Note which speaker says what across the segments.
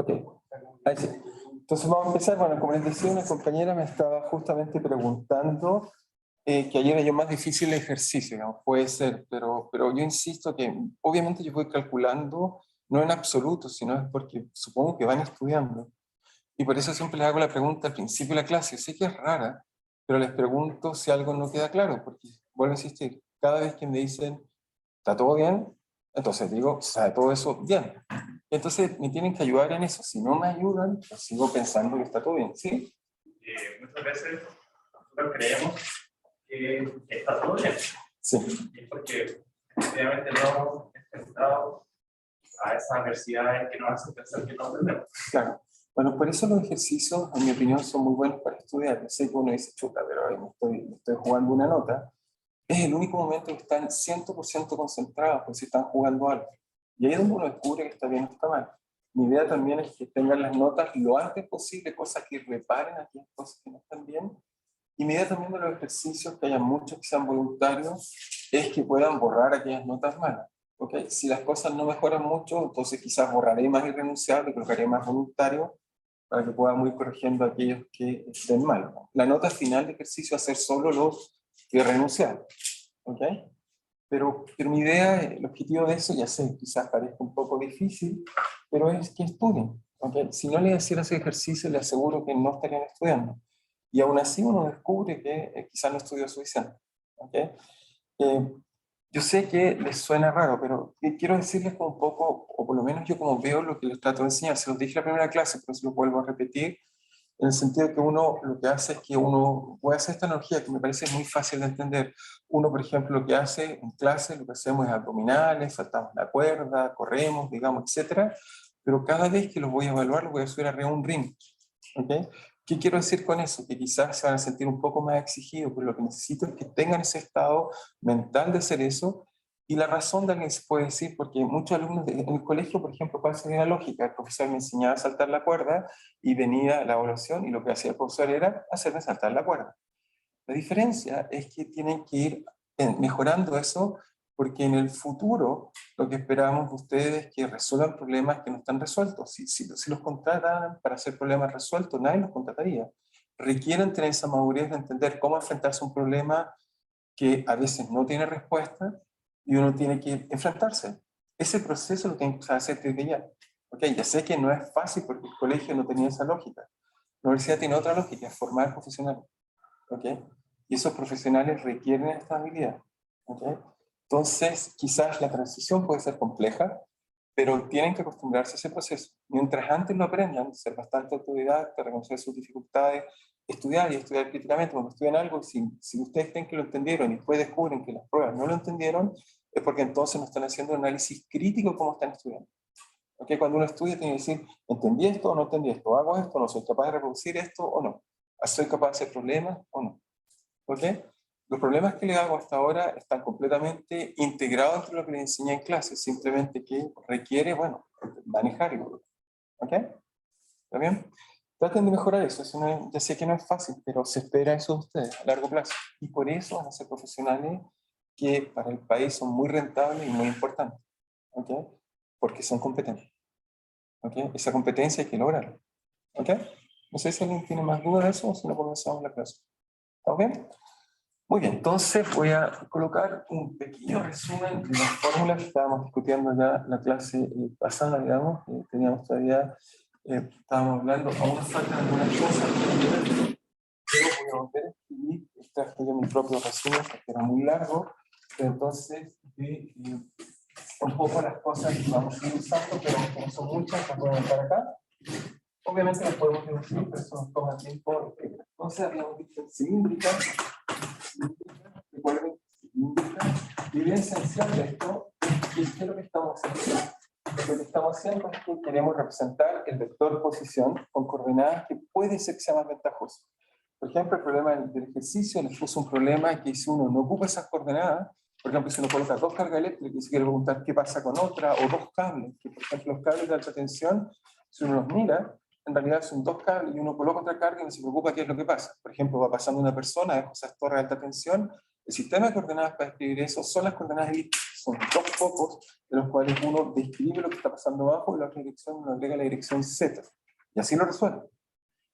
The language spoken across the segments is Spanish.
Speaker 1: Ok, ahí sí. Entonces vamos a empezar. Bueno, como les decía, una compañera me estaba justamente preguntando que ayer era yo más difícil el ejercicio, digamos, puede ser, pero yo insisto que obviamente yo voy calculando, no en absoluto, sino es porque supongo que van estudiando. Y por eso siempre les hago la pregunta al principio de la clase. Sé que es rara, pero les pregunto si algo no queda claro, porque vuelvo a insistir, cada vez que me dicen, ¿está todo bien? Entonces digo, ¿sabe todo eso? Bien. Entonces me tienen que ayudar en eso. Si no me ayudan, pues sigo pensando que está todo bien. ¿Sí?
Speaker 2: Muchas veces nosotros creemos que está todo bien.
Speaker 1: Sí.
Speaker 2: Y es porque obviamente no hemos enfrentado a esas adversidades que nos hacen pensar que no aprendemos.
Speaker 1: Claro. Bueno, por eso los ejercicios, en mi opinión, son muy buenos para estudiar. Yo sé que uno dice, chuta, pero me estoy jugando una nota. Es el único momento que están 100% concentrados, porque si están jugando algo. Y ahí es donde uno descubre que está bien o está mal. Mi idea también es que tengan las notas lo antes posible, cosas que reparen aquellas cosas que no están bien. Y mi idea también de los ejercicios, que haya muchos que sean voluntarios, es que puedan borrar aquellas notas malas. ¿Okay? Si las cosas no mejoran mucho, entonces quizás borraré más irrenunciable, colocaré más voluntario, para que podamos ir corrigiendo aquellos que estén mal. La nota final de ejercicio va a ser solo los irrenunciables. ¿Ok? Pero mi idea, el objetivo de eso, ya sé, quizás parezca un poco difícil, pero es que estudien. ¿Ok? Si no les hiciera ese ejercicio, les aseguro que no estarían estudiando. Y aún así uno descubre que quizás no estudió suficiente. ¿Ok? Yo sé que les suena raro, pero quiero decirles como un poco, o por lo menos yo como veo lo que les trato de enseñar. Se los dije en la primera clase, pero se lo vuelvo a repetir, en el sentido de que uno lo que hace es que uno puede hacer esta analogía que me parece muy fácil de entender. Uno, por ejemplo, lo que hace en clase, lo que hacemos es abdominales, saltamos la cuerda, corremos, digamos, etcétera, pero cada vez que los voy a evaluar, los voy a subir arriba de un ring. ¿Okay? ¿Qué quiero decir con eso? Que quizás se van a sentir un poco más exigidos, pero lo que necesito es que tengan ese estado mental de hacer eso. Y la razón de alguien se puede decir, porque muchos alumnos en el colegio, por ejemplo, ¿cuál sería la lógica? El profesor me enseñaba a saltar la cuerda y venía la evaluación y lo que hacía el profesor era hacerme saltar la cuerda. La diferencia es que tienen que ir mejorando eso, porque en el futuro lo que esperamos de ustedes es que resuelvan problemas que no están resueltos. Si los contratan para hacer problemas resueltos, nadie los contrataría. Requieren tener esa madurez de entender cómo enfrentarse a un problema que a veces no tiene respuesta y uno tiene que enfrentarse. Ese proceso lo tienen que hacer desde ya. Okay, ya sé que no es fácil porque el colegio no tenía esa lógica. La universidad tiene otra lógica, es formar profesionales. ¿Okay? Y esos profesionales requieren esta habilidad. ¿Okay? Entonces, quizás la transición puede ser compleja, pero tienen que acostumbrarse a ese proceso. Mientras antes lo aprendan, ser bastante autodidacta, reconocer sus dificultades, estudiar y estudiar críticamente. Cuando estudian algo, si ustedes creen que lo entendieron y después descubren que las pruebas no lo entendieron, es porque entonces no están haciendo un análisis crítico de cómo están estudiando. ¿Okay? Cuando uno estudia tiene que decir, ¿entendí esto o no entendí esto? ¿Hago esto o no? ¿Soy capaz de reproducir esto o no? ¿Soy capaz de hacer problemas o no? ¿Ok? Los problemas que le hago hasta ahora están completamente integrados entre lo que le enseñé en clase, simplemente que requiere, bueno, manejarlo. ¿Ok? ¿Está bien? Traten de mejorar eso, ya sé que no es fácil, pero se espera eso de ustedes a largo plazo. Y por eso van a ser profesionales que para el país son muy rentables y muy importantes. ¿Ok? Porque son competentes. ¿Ok? Esa competencia hay que lograrla. ¿Ok? No sé si alguien tiene más dudas de eso o si no comenzamos la clase. ¿Está bien? Muy bien, entonces voy a colocar un pequeño resumen de las fórmulas que estábamos discutiendo ya la clase pasada, digamos. Teníamos todavía, estábamos hablando, aún nos faltan algunas cosas, pero voy a volver a escribir, traje yo mi propio resumen porque era muy largo, pero entonces un poco las cosas que vamos a ir usando, pero como son muchas, las voy a dejar acá. Obviamente las podemos reducir, pero eso nos toma tiempo. Entonces habíamos visto cilíndrica. Recuerden, y bien esencial de esto, ¿qué es lo que estamos haciendo? Lo que estamos haciendo es que queremos representar el vector posición con coordenadas que puede ser que sea más ventajoso. Por ejemplo, el problema del ejercicio les puso un problema que si uno no ocupa esas coordenadas, por ejemplo, si uno coloca dos cargas eléctricas y se quiere preguntar qué pasa con otra, o dos cables, que por ejemplo los cables de alta tensión, si uno los mira, en realidad son dos cables y uno coloca otra carga y no se preocupa qué es lo que pasa. Por ejemplo, va pasando una persona, deja esas torres de alta tensión, el sistema de coordenadas para escribir eso son las coordenadas elípticas. son dos focos, de los cuales uno describe lo que está pasando abajo y la otra dirección uno agrega la dirección Z. Y así lo resuelve.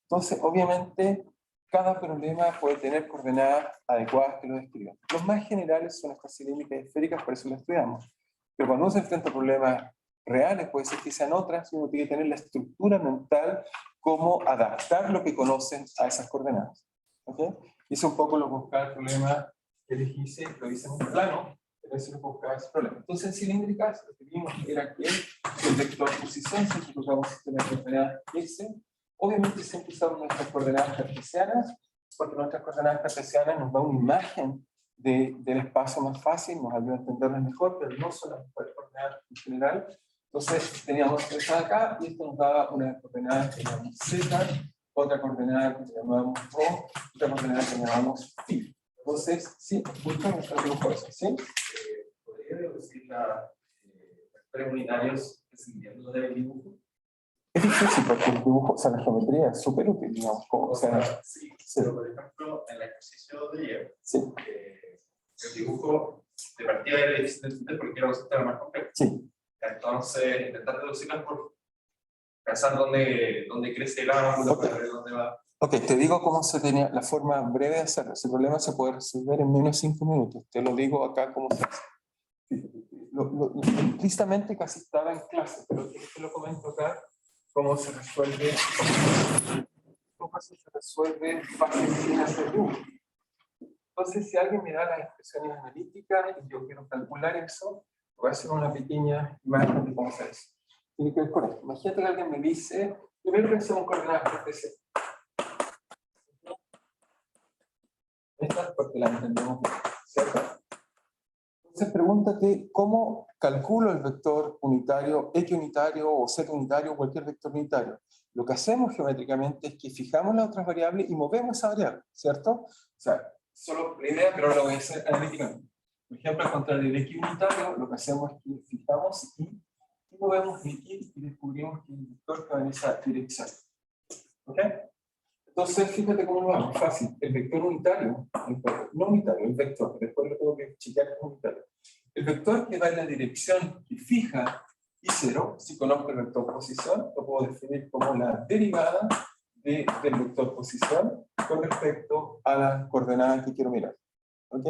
Speaker 1: Entonces, obviamente, cada problema puede tener coordenadas adecuadas que lo describan. Los más generales son estas cilíndricas esféricas, por eso las estudiamos. Pero cuando uno se enfrenta a problemas reales, puede ser que sean otras, y uno tiene que tener la estructura mental, cómo adaptar lo que conocen a esas coordenadas. ¿Okay? Hice un poco lo que buscaba el problema que les hice, lo hice en un plano, pero eso lo que buscaba ese problema. Entonces, en cilíndricas, lo que vimos era que el vector posición, si ejecutamos un sistema de coordenadas X, obviamente siempre usamos nuestras coordenadas cartesianas, porque nuestras coordenadas cartesianas nos dan una imagen del espacio más fácil, nos ayuda a entenderlas mejor, pero no son las mejores coordenadas en general. Entonces teníamos esta de acá, y esto nos daba una coordenada que llamamos Z, otra coordenada que llamamos Rho, otra coordenada que llamamos Phi. Entonces, sí, buscan nuestro dibujo eso, ¿sí?
Speaker 2: ¿Podría deducir los vectores unitarios descendiendo del dibujo?
Speaker 1: Es difícil porque el dibujo, o sea, la geometría es súper útil, digamos. O sea,
Speaker 2: sí, pero por ejemplo, en el ejercicio de ayer,
Speaker 1: sí.
Speaker 2: El dibujo de partida era difícil de entender porque era un sistema más complejo.
Speaker 1: Sí.
Speaker 2: Entonces, intentar reducirlas por pensar dónde crece el ángulo,
Speaker 1: Okay.
Speaker 2: para ver dónde va.
Speaker 1: Ok, te digo cómo se tenía la forma breve de hacerlo. Ese problema se puede resolver en menos de 5 minutos. Te lo digo acá cómo se hace. Implícitamente casi estaba en clase, pero te lo comento acá cómo se resuelve. ¿Cómo se resuelve fácil sin hacer dibujo? Entonces, si alguien me da las expresiones analíticas y yo quiero calcular eso, voy a hacer una pequeña imagen de cómo se hace. Tiene que ver con esto. Imagínate que alguien me dice, primero pensemos en coordenadas cartesianas. Estas porque las entendemos bien, ¿cierto? Entonces, pregúntate cómo calculo el vector unitario, X unitario o Z unitario o cualquier vector unitario. Lo que hacemos geométricamente es que fijamos las otras variables y movemos esa variable, ¿cierto? O sea, solo la idea, pero lo voy a hacer analíticamente. Por ejemplo, al contrario del X unitario, lo que hacemos es que fijamos Y y movemos X y descubrimos que el vector que va en esa dirección. ¿Ok? Entonces, fíjate cómo lo vamos, fácil. El vector unitario, no unitario, el vector, después lo tengo que chequear como unitario. El vector que va en la dirección que fija Y0, si conozco el vector posición, lo puedo definir como la derivada del vector posición con respecto a la coordenada que quiero mirar. ¿Ok?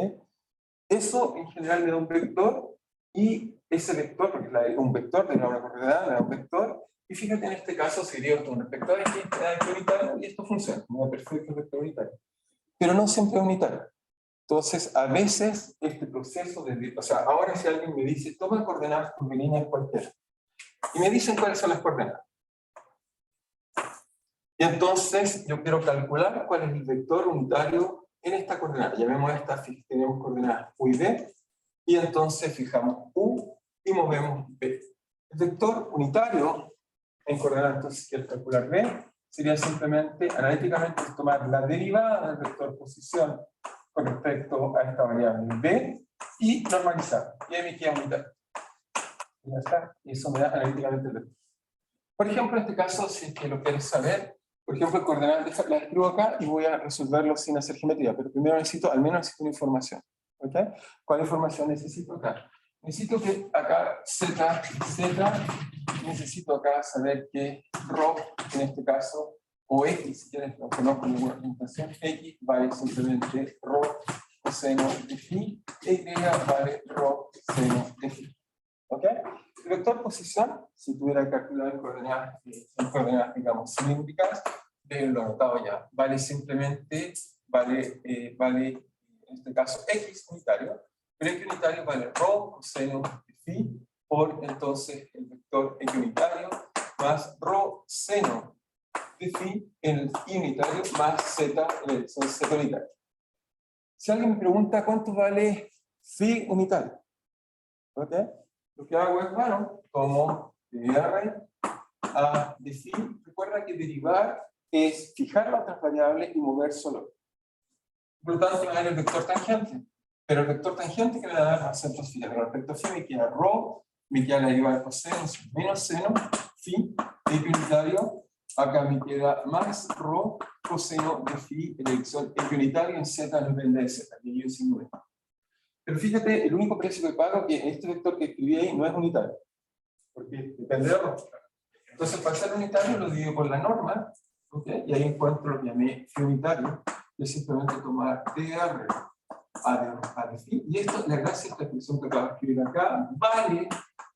Speaker 1: Eso en general me da un vector, y ese vector, porque un vector me da una coordenada, me da un vector, y fíjate en este caso sería un vector X, me da vector unitario, y esto funciona, me da perfecto el vector unitario. Pero no siempre es unitario. Entonces, a veces este proceso de, o sea, ahora si alguien me dice, toma coordenadas curvilíneas cualquiera, y me dicen cuáles son las coordenadas. Y entonces yo quiero calcular cuál es el vector unitario en esta coordenada. Llamemos esta, tenemos coordenadas U y B, y entonces fijamos U y movemos B. El vector unitario en coordenadas, entonces, si quiero calcular B, sería simplemente, analíticamente, tomar la derivada del vector posición con respecto a esta variable B y normalizar. Y ahí me queda unitario. Y ya está. Y eso me da analíticamente el vector. Por ejemplo, en este caso, si es que lo quieres saber, por ejemplo, el coordenada la escribo acá y voy a resolverlo sin hacer geometría, pero primero al menos necesito una información. ¿Ok? ¿Cuál información necesito acá? Necesito que acá Z, necesito acá saber que Rho, en este caso, o X, si quieres, aunque no con ninguna presentación, X vale simplemente Rho coseno de phi, y vale Rho seno de phi. ¿Ok? El vector posición, si tuviera que calcular coordenadas, digamos, cilíndricas, lo anotado ya, vale simplemente, vale, en este caso X unitario, pero X unitario vale Rho coseno de phi por entonces el vector X unitario más Rho seno de phi en el Y unitario más Z en la dirección Z unitaria. Si alguien me pregunta cuánto vale phi unitario, ¿ok? Lo que hago es, bueno, tomo derivada raíz a de phi. Recuerda que derivar es fijar la otra variable y mover solo. Por lo tanto, me da el vector tangente. Pero el vector tangente que me da a centros phi. Pero respecto a phi me queda Rho, me queda la derivada de coseno menos seno, phi, X unitario. Acá me queda más Rho coseno de phi en la dirección X unitario en Z no depende de Z, que yo sin 9. Pero fíjate, el único precio que pago es que este vector que escribí ahí no es unitario, porque depende de rho. Entonces, para ser unitario lo divido por la norma, ¿okay? Y ahí encuentro lo que llamé phi unitario, que es simplemente tomar dr a de phi, y esto, la gracia de esta expresión que acabo de escribir acá, vale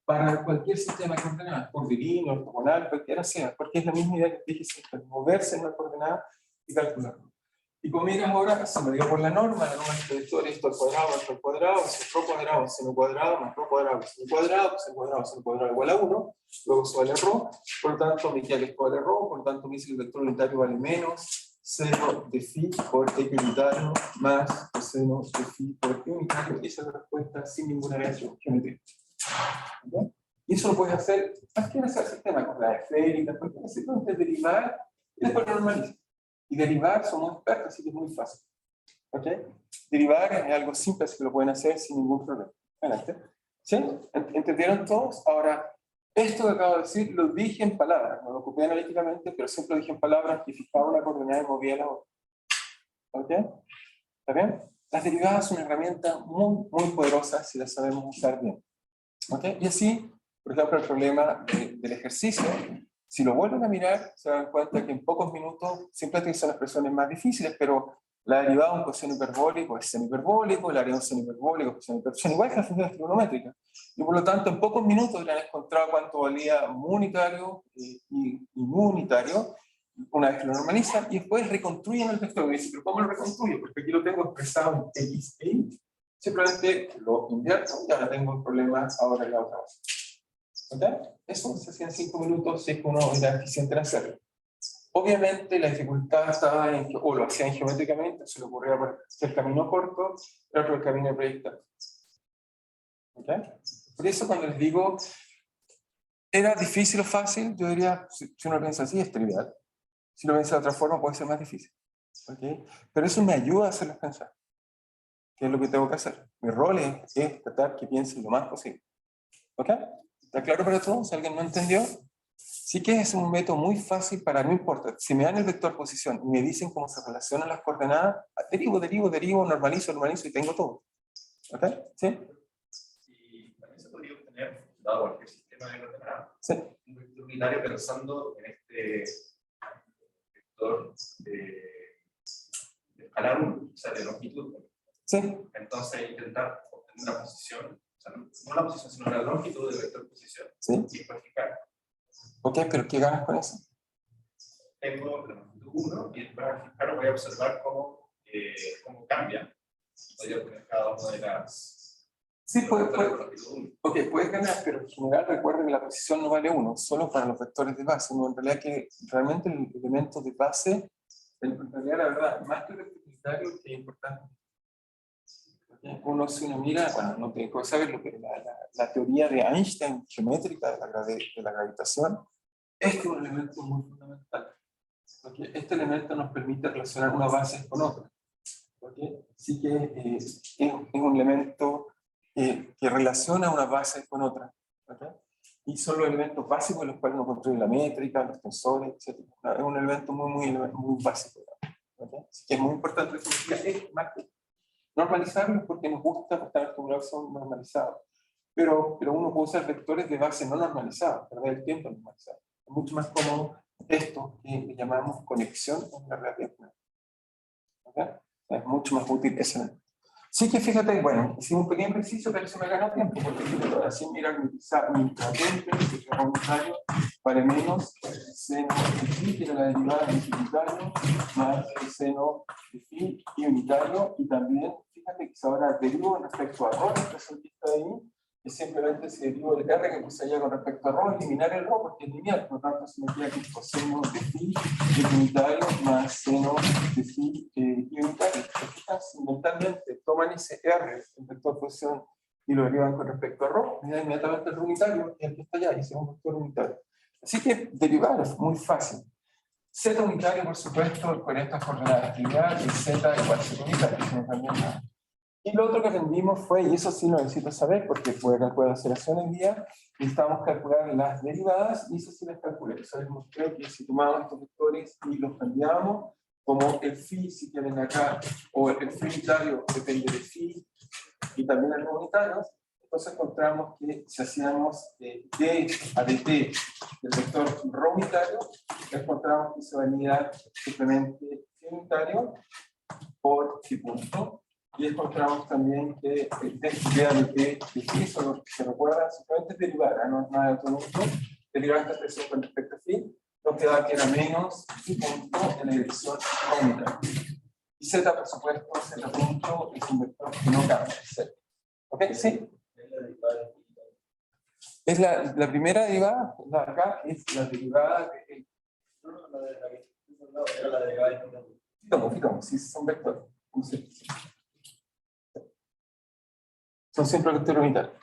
Speaker 1: para cualquier sistema de coordenadas, curvilíneo, ortogonal, cualquiera sea, porque es la misma idea que te dije siempre, moverse en una coordenada y calcularlo. Y como miras ahora, se me dio por la norma de vector, esto al cuadrado, esto al cuadrado, rho cuadrado, seno cuadrado, más rho cuadrado, seno cuadrado, seno cuadrado, seno cuadrado igual a 1, luego se vale rho, por lo tanto mi que es vale rho, por lo tanto mi el vector unitario vale menos seno de phi por x unitario más coseno de phi por y unitario, y esa es la respuesta sin ninguna variación geométrica. ¿Okay? Y eso lo puedes hacer, más que hacer sistema con la esférica, porque simplemente derivar y después lo normalizas. Y derivar somos expertos, así que es muy fácil. ¿Ok? Derivar es algo simple, así que lo pueden hacer sin ningún problema. Adelante. ¿Sí? ¿Entendieron todos? Ahora, esto que acabo de decir lo dije en palabras, no lo ocupé analíticamente, pero siempre lo dije en palabras que fijaba una coordenada y movía la otra. ¿Ok? ¿Está bien? Las derivadas son una herramienta muy, muy poderosa si las sabemos usar bien. ¿Ok? Y así, por ejemplo, el problema del ejercicio, si lo vuelven a mirar, se dan cuenta que en pocos minutos siempre son expresiones más difíciles, pero la derivada de un coseno hiperbólico es seno hiperbólico, el área de un seno hiperbólico es coseno hiperbólico, son igual que las funciones trigonométricas. Y por lo tanto, en pocos minutos habrán encontrado cuánto valía mu unitario y mu unitario, una vez que lo normalizan, y después reconstruyen el vector. Y dicen, ¿pero cómo lo reconstruyo? Porque aquí lo tengo expresado en x e y. Simplemente lo invierto y ahora tengo un problema ahora en la otra base. ¿Ok? Eso se hacía en 5 minutos si es que uno era eficiente en hacerlo. Obviamente la dificultad estaba en que, o lo hacían geométricamente, se le ocurría por el camino corto, el otro el camino de proyectar. ¿Ok? Por eso cuando les digo, ¿era difícil o fácil? Yo diría, si uno piensa así, es trivial. Si lo piensa de otra forma, puede ser más difícil. ¿Ok? Pero eso me ayuda a hacerles pensar. ¿Qué es lo que tengo que hacer? Mi rol es tratar que piensen lo más posible. ¿Ok? ¿Está claro para todos? ¿Si alguien no entendió? Sí que es un método muy fácil para, no importa, si me dan el vector posición y me dicen cómo se relacionan las coordenadas, derivo, normalizo y tengo todo. ¿Ok? ¿Sí?
Speaker 2: Y también se podría obtener, dado cualquier sistema de coordenadas,
Speaker 1: Sí.
Speaker 2: un vector unitario pensando en este vector de escalar 1, o sea, de longitud.
Speaker 1: Sí.
Speaker 2: Entonces, intentar obtener una posición, o sea, no la posición, sino la longitud del vector posición.
Speaker 1: Sí.
Speaker 2: Y después fijar.
Speaker 1: Ok, pero ¿qué ganas con eso?
Speaker 2: Tengo la longitud 1 y después al fijar voy a observar cómo cambia. Voy a obtener cada una de las.
Speaker 1: Sí, puedes ganar, pero en general recuerden que la posición no vale 1, solo para los vectores de base. No, en realidad que realmente el elemento de base, en realidad la verdad, más que el vector unitario, que es importante. Si uno mira, bueno, no tengo que saberlo, pero la teoría de Einstein geométrica de la gravitación, este es un elemento muy fundamental. Porque este elemento nos permite relacionar una base con otra. Así que es un elemento que relaciona una base con otra. ¿Okay? Y son los elementos básicos en los cuales uno construye la métrica, los tensores, etc. Es un elemento muy básico. ¿Okay? Así que es muy importante es más que normalizarlos porque nos gusta estar acostumbrados a un normalizado. Pero uno puede usar vectores de base no normalizados, perder el tiempo normalizado. Es mucho más cómodo esto que llamamos conexión en la realidad. ¿Okay? Es mucho más útil ese elemento. Sí que fíjate, bueno, hicimos un pequeño ejercicio, pero se me ganó tiempo, porque así mirar mi patente, que es voluntario, vale menos seno de phi, que era la derivada de unitario, más el seno de phi y unitario, y también, fíjate que ahora derivo respecto a rho, la expresión que está ahí, y simplemente si derivo el R que puse allá con respecto a rho, eliminar el rho porque es lineal, por lo tanto se me queda aquí coseno de phi y unitario más seno de phi y unitario. Mentalmente toman ese R, el vector posición, y lo derivan con respecto a rho, y inmediatamente el unitario y el que está allá, y ese es un vector unitario. Así que derivar es muy fácil. Z unitario, por supuesto, con estas coordenadas trivial, y Z igual a Z unitario, no cambia nada. Y lo otro que aprendimos fue, y eso sí lo necesito saber, porque puede calcular la aceleración en día, necesitamos calcular las derivadas, y eso sí las calculé. Eso les mostré que si tomábamos estos vectores y los cambiábamos, como el phi, si tienen acá, o el phi unitario depende de phi, y también el rho unitario, entonces encontramos que si hacíamos d a dt del vector rho unitario, encontramos que se va a anidar simplemente phi unitario por phi punto, y encontramos también que el d a dt de phi, se recuerda, simplemente es derivar, no es nada de otro mundo, derivar esta expresión con respecto a phi, nos queda que era menos phi punto en la dirección rho unitaria. Y z, por supuesto, z punto es un vector que no cambia, z. ¿Ok? ¿Sí? Es la primera derivada, la de acá, es la derivada de...
Speaker 2: No, la de la que era la derivada de
Speaker 1: Fitomo, sí, son vectores. Son siempre vectores unitarios.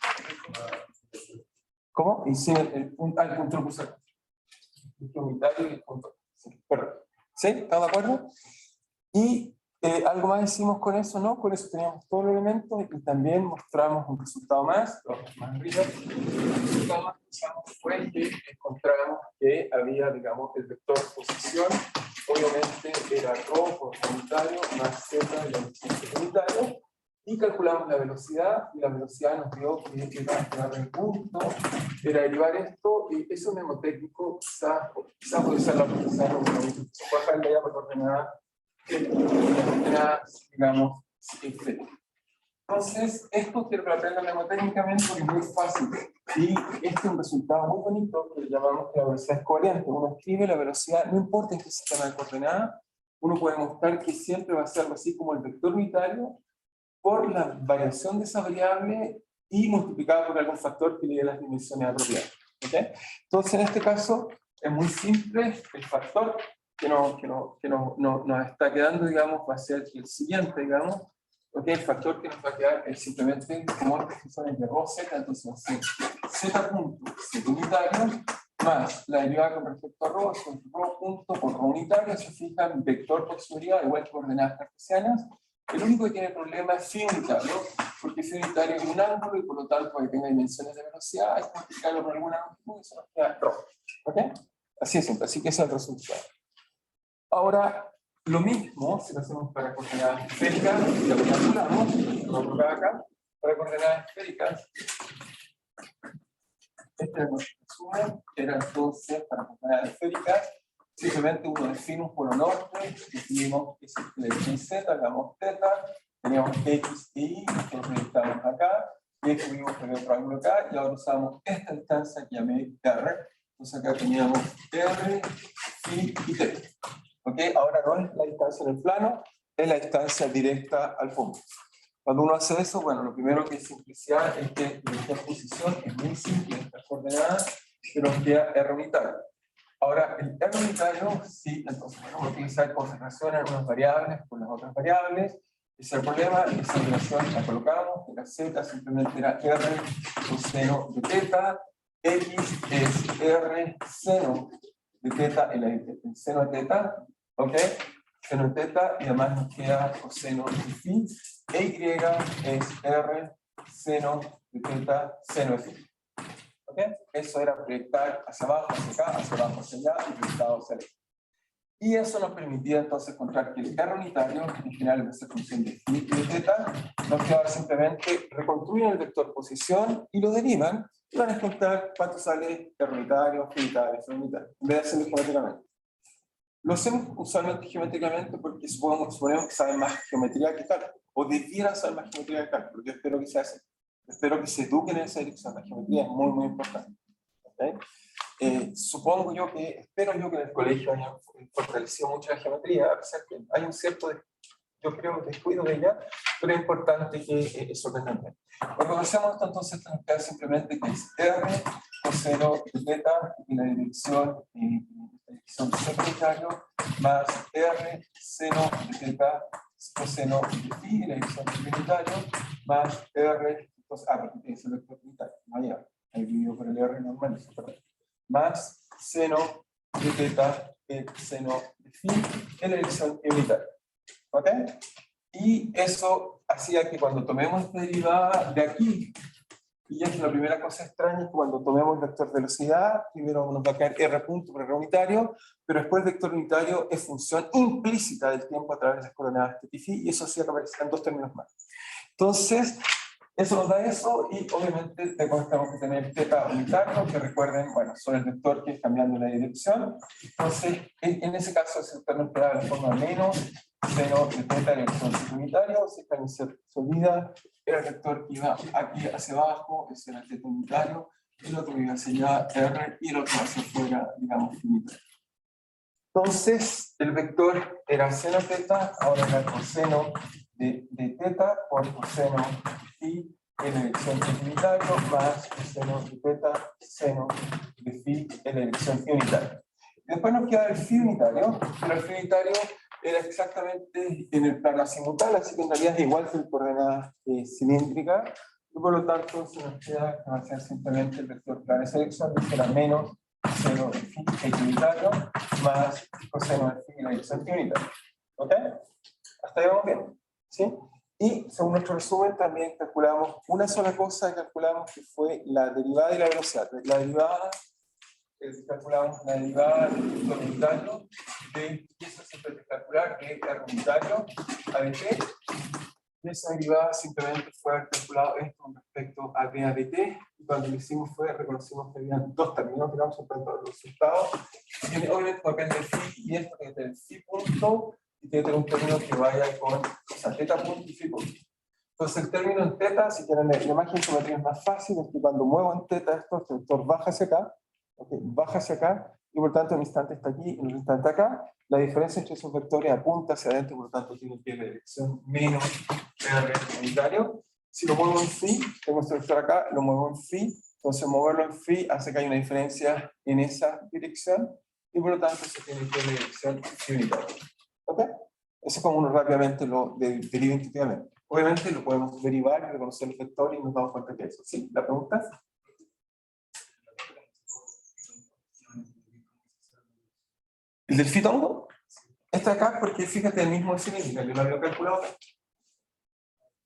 Speaker 1: ¿Cómo? Y sin el punto opuesto. El punto unitario y el punto. Sí, correcto. ¿Sí? ¿Estamos de acuerdo? Y algo más hicimos con eso, ¿no? Con eso teníamos todos los elementos y también mostramos un resultado más arriba. El resultado más que usamos fue que encontramos que había, digamos, el vector posición, obviamente era rho por unitario más z y el unitario, y calculamos la velocidad, y la velocidad nos dio que era el punto, era derivar esto, y eso mnemotécnico quizás puede ser la profesora, se puede dejar de allá por coordenada, digamos, entonces, esto quiero que lo aprendan mnemotécnicamente porque es muy fácil. Y este es un resultado muy bonito que llamamos que la velocidad es coherente. Uno escribe la velocidad, no importa en qué sistema de coordenadas, uno puede mostrar que siempre va a ser algo así como el vector unitario por la variación de esa variable y multiplicado por algún factor que le dé las dimensiones apropiadas. ¿Okay? Entonces, en este caso, es muy simple. El factor que nos está quedando, digamos, va a ser el siguiente, digamos. Okay, el factor que nos va a quedar es simplemente como expresiones de rho z, entonces z punto z unitario más la derivada con respecto a rho, es rho punto por rho unitario, se fijan vector por su derivada, igual que coordenadas cartesianas. El único que tiene problema es phi unitario, porque phi unitario es un ángulo y por lo tanto que tenga dimensiones de velocidad, hay que multiplicarlo por alguna longitud y se nos queda rho. ¿Ok? Así es simple, así que ese es el resultado. Ahora, lo mismo, si lo hacemos para coordenadas esféricas, ya lo calculamos, lo vamos a colocar acá, para coordenadas esféricas. Este es nuestro resumen, era entonces para coordenadas esféricas, simplemente uno define un polo norte, definimos que es la dirección z, hagamos θ, teníamos x y y, lo proyectamos acá, y escribimos el otro ángulo acá, y ahora usamos esta distancia que llamé r, entonces acá teníamos r, phi y θ. ¿Okay? Ahora no es la distancia en el plano, es la distancia directa al punto. Cuando uno hace eso, bueno, lo primero que es simplicidad es que la posición es muy simple, estas coordenadas, pero nos queda R unitario. Ahora, el R unitario, sí, entonces, bueno, uno tiene que saber cómo se relacionan unas variables con las otras variables. Ese es el problema, esa relación la colocamos, que la z simplemente era R coseno de θ, x es R seno de θ, el seno de θ, ¿ok? Seno de θ, y además nos queda coseno de phi, e y es R seno de θ, seno de phi. ¿Ok? Eso era proyectar hacia abajo, hacia acá, hacia abajo, hacia allá, y proyectado hacia arriba. Y eso nos permitía entonces encontrar que el R unitario, en general en esta función de phi y de θ, nos quedaba simplemente reconstruyen el vector posición y lo derivan, y van a encontrar cuánto sale R unitario, phi unitario, phi unitario, en vez de hacerlo geométricamente. Lo hacemos usualmente geométricamente porque suponemos que saben más geometría que cálculo, o debieran saber más geometría que cálculo. Yo espero que sea así. Espero que se eduquen en esa dirección. La geometría es muy, muy importante. ¿Okay? Supongo yo que, espero yo que en el colegio hayan fortalecido mucho la geometría, a pesar que hay un cierto, yo creo, descuido de ella, pero es importante que eso tenga en mente. Cuando hacemos esto, entonces tenemos que ver simplemente que es R coseno de θ y la dirección secundario más R seno de θ coseno de phi y la dirección secundario más R, porque tiene que ser vector unitario, no hay R, hay dividido por el R normal, más seno de θ seno de phi en la dirección unitaria. ¿Ok? Y eso hacía que cuando tomemos esta derivada de aquí, Y es la primera cosa extraña es que cuando tomemos el vector velocidad, primero nos va a caer R punto por R unitario, pero después el vector unitario es función implícita del tiempo a través de las coordenadas t y phi, y eso sí que aparecerán dos términos más. Entonces, eso nos da eso, y obviamente tenemos que tener θ unitario, que recuerden, bueno, son el vector que es cambiando la dirección. Entonces, en ese caso, ese vector nos queda de la forma menos seno de θ en dirección unitario, si esta se olvida, era el vector que iba aquí hacia abajo, ese era el θ unitario, el otro iba hacia allá, R, y el otro hacia afuera, digamos, unitario. Entonces, el vector era seno θ, ahora era coseno de θ por coseno phi en la dirección unitario, más coseno de θ, seno de phi en la dirección unitaria. Después nos queda el phi unitario, pero el phi unitario era exactamente en el plano azimutal, así que en realidad es igual que el coordenada cilíndrica, y por lo tanto se nos queda que va a ser simplemente el vector plano de selección, que será menos coseno de phi unitario más coseno de phi en la dirección unitaria. ¿Ok? Hasta ahí vamos bien. ¿Sí? Y según nuestro resumen también calculamos una sola cosa, calculamos que fue la derivada y la velocidad. La derivada, calculamos la derivada del vector unitario, y eso siempre hay que calcular, que es R unitario a dt, y esa derivada simplemente fue haber calculado esto con respecto a d a dt, y cuando lo hicimos fue, reconocimos que había dos términos, digamos, en cuanto a los resultados, y obviamente depende del phi, y esto tiene que tener phi punto, y tiene que tener un término que vaya con, o sea, θ punto y phi punto. Entonces el término en θ, si quieren la imagen geometría es más fácil, es que cuando muevo en θ esto, este vector baja hacia acá, okay, baja hacia acá, y por tanto el instante está aquí, el instante acá. La diferencia entre esos vectores apunta hacia adentro, por lo tanto tiene que ir la dirección menos R unitario. Si lo muevo en phi, tengo este vector acá, lo muevo en phi, entonces moverlo en phi hace que haya una diferencia en esa dirección, y por lo tanto se tiene que ir la dirección phi unitaria. ¿Ok? Eso es como uno rápidamente lo deriva intuitivamente. Obviamente lo podemos derivar y reconocer el vector y nos damos cuenta que eso. ¿Sí? ¿La pregunta? ¿El del phi tongo? Este acá porque fíjate el mismo cilíndrico, yo lo había calculado.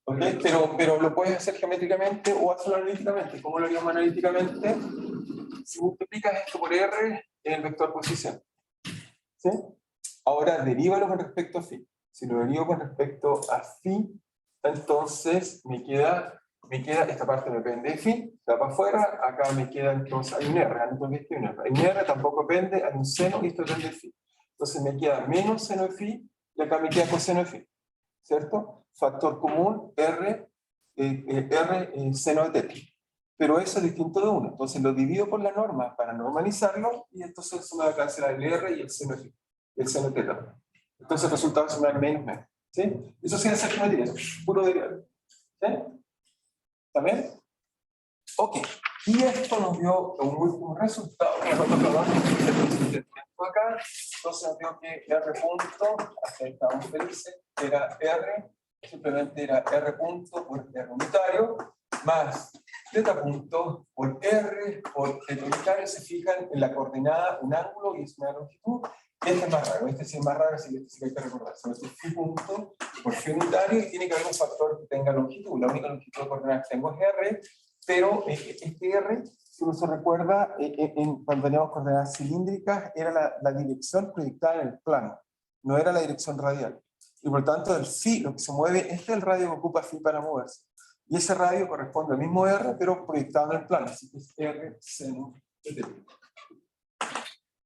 Speaker 1: ¿Okay? Pero lo puedes hacer geométricamente o hacerlo analíticamente. ¿Cómo lo haríamos analíticamente? Si multiplicas esto por R en el vector posición. ¿Sí? Ahora derívalo con respecto a phi. Si lo derivo con respecto a phi, entonces me queda esta parte me depende de phi, está para afuera, acá me queda entonces, hay un R, entonces hay un R. Hay un R, tampoco depende, hay un seno y esto depende de phi. Entonces me queda menos seno de phi y acá me queda coseno de phi. ¿Cierto? Factor común R, seno de θ. Pero eso es distinto de 1. Entonces lo divido por la norma para normalizarlo y entonces eso me va a cancelar el R y el seno de phi, el seno de θ. Entonces el resultado se me da menos menos. ¿Sí? Eso sí es hacer geometría, puro derivado. ¿Sí? ¿Está bien? Ok. Y esto nos dio un último resultado. Acá, entonces nos dio que R punto, hasta ahí estábamos felices, era R, simplemente era R punto por R unitario, más θ punto por R por θ unitario, se fijan en la coordenada, un ángulo y es una longitud, y este es más raro, este sí es más raro, así que este sí que hay que recordar. Este es phi punto por phi unitario y tiene que haber un factor que tenga longitud, la única longitud de coordenadas que tengo es R, pero este R, si uno se recuerda, cuando teníamos coordenadas cilíndricas, era la dirección proyectada en el plano, no era la dirección radial. Y por tanto, el phi, lo que se mueve, este es el radio que ocupa phi para moverse. Y ese radio corresponde al mismo R, pero proyectado en el plano, así que es R seno de θ.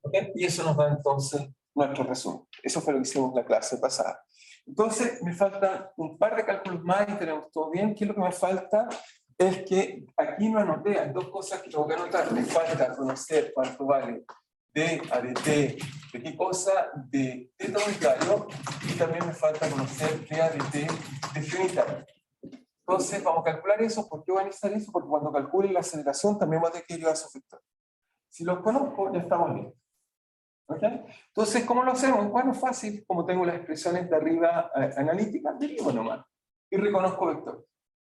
Speaker 1: ¿Okay? Y eso nos da entonces nuestro resumen. Eso fue lo que hicimos en la clase pasada. Entonces, me faltan un par de cálculos más y tenemos todo bien. ¿Qué es lo que me falta? Es que aquí no anoté, hay dos cosas que tengo que anotar. Me falta conocer cuánto vale d a dt de qué cosa, de θ unitario, y también me falta conocer d a dt de phi unitario. Entonces vamos a calcular eso. ¿Por qué voy a necesitar eso? Porque cuando calcule la aceleración también voy a tener que derivar esos vectores. Si los conozco, ya estamos bien. ¿Okay? Entonces, ¿cómo lo hacemos? Bueno, fácil, como tengo las expresiones de arriba analíticas, derivo nomás y reconozco vectores.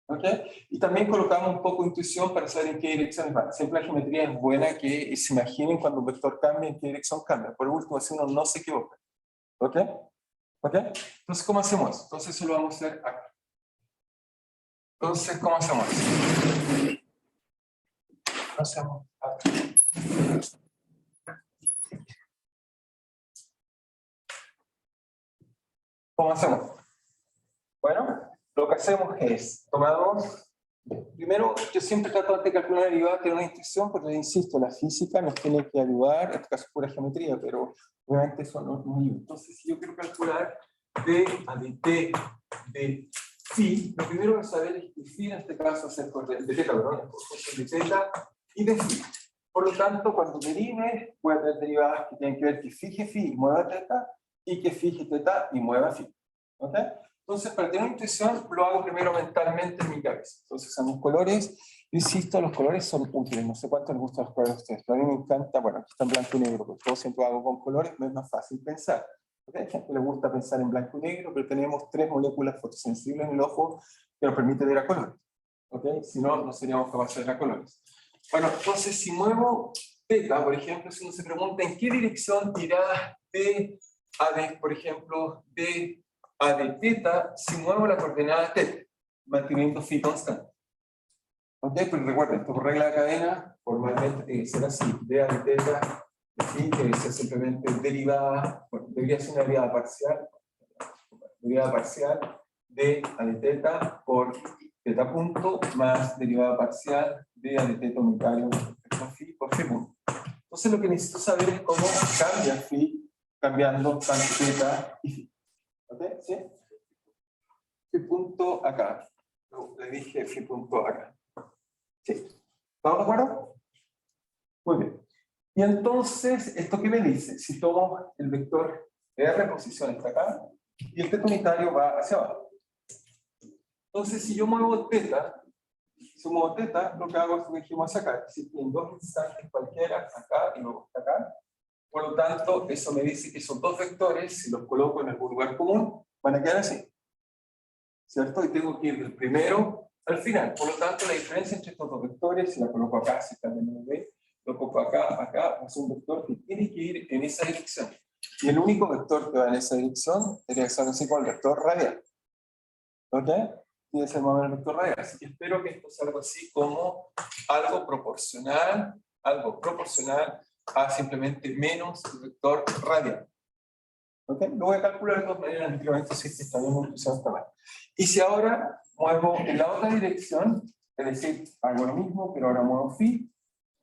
Speaker 1: ¿Okay? Y también colocamos un poco de intuición para saber en qué dirección va. Siempre la geometría es buena que se imaginen cuando un vector cambia en qué dirección cambia. Por último, así uno no se equivoca. ¿Ok? ¿Ok? Entonces, ¿cómo hacemos eso? Entonces, eso lo vamos a hacer acá. Entonces, ¿cómo hacemos eso? hacemos? ¿Cómo hacemos? Bueno, lo que hacemos es, tomamos, primero, yo siempre trato de calcular la derivada de una instrucción, porque insisto, la física nos tiene que ayudar, en este caso es pura geometría, pero obviamente eso no ayuda. Entonces, si yo quiero calcular d a dt de phi, lo primero que saber es que phi en este caso es el de teta, perdón, es de teta y de phi. Por lo tanto, cuando derive, voy a tener derivadas que tienen que ver que fije phi y mueva teta, y que fije teta y mueva phi. ¿Ok? Entonces, para tener una intuición, lo hago primero mentalmente en mi cabeza. Entonces, usamos colores. Yo insisto, los colores son útiles. No sé cuánto les gustan los colores a ustedes, pero a mí me encanta, bueno, aquí está en blanco y negro, porque todo siempre lo hago con colores, me es más fácil pensar. ¿Okay? Hay gente que le gusta pensar en blanco y negro, pero tenemos 3 moléculas fotosensibles en el ojo que nos permite ver a colores. ¿Okay? Si no, no seríamos capaces de ver a colores. Bueno, entonces, si muevo teta, por ejemplo, si uno se pregunta en qué dirección irá d a d, por ejemplo, d a de teta, si muevo la coordenada teta, manteniendo phi constante. ¿Ok? Pero recuerden, esto por regla de cadena, formalmente tiene que ser así. D a de teta de phi debe ser simplemente derivada, bueno, debería ser una derivada parcial d a de teta por teta punto más derivada parcial d a de teta unitario respecto a phi por phi punto. Entonces lo que necesito saber es cómo cambia phi cambiando tanto teta y phi. ¿Ok? ¿Sí? Phi punto acá. No, le dije phi punto acá. ¿Sí? ¿Estamos de acuerdo? Muy bien. Y entonces, ¿esto qué me dice? Si tomo el vector R, posición está acá, y el teta unitario va hacia abajo. Entonces, si yo muevo teta, lo que hago es lo que dijimos acá, es decir, en dos instantes cualquiera, acá y luego acá. Por lo tanto, eso me dice que esos dos vectores, si los coloco en algún lugar común, van a quedar así. ¿Cierto? Y tengo que ir del primero al final. Por lo tanto, la diferencia entre estos dos vectores, si la coloco acá, si también lo ve, lo coloco acá, es un vector que tiene que ir en esa dirección. Y el único vector que va en esa dirección tendría que ser así como el vector radial. ¿Ok? Tiene que ser más o menos el vector radial. Así que espero que esto sea algo así como algo proporcional a simplemente menos el vector radial. ¿Ok? Lo voy a calcular de todas maneras, únicamente si está bien utilizado esta manera. Y si ahora muevo en la otra dirección, es decir, hago lo mismo, pero ahora muevo phi,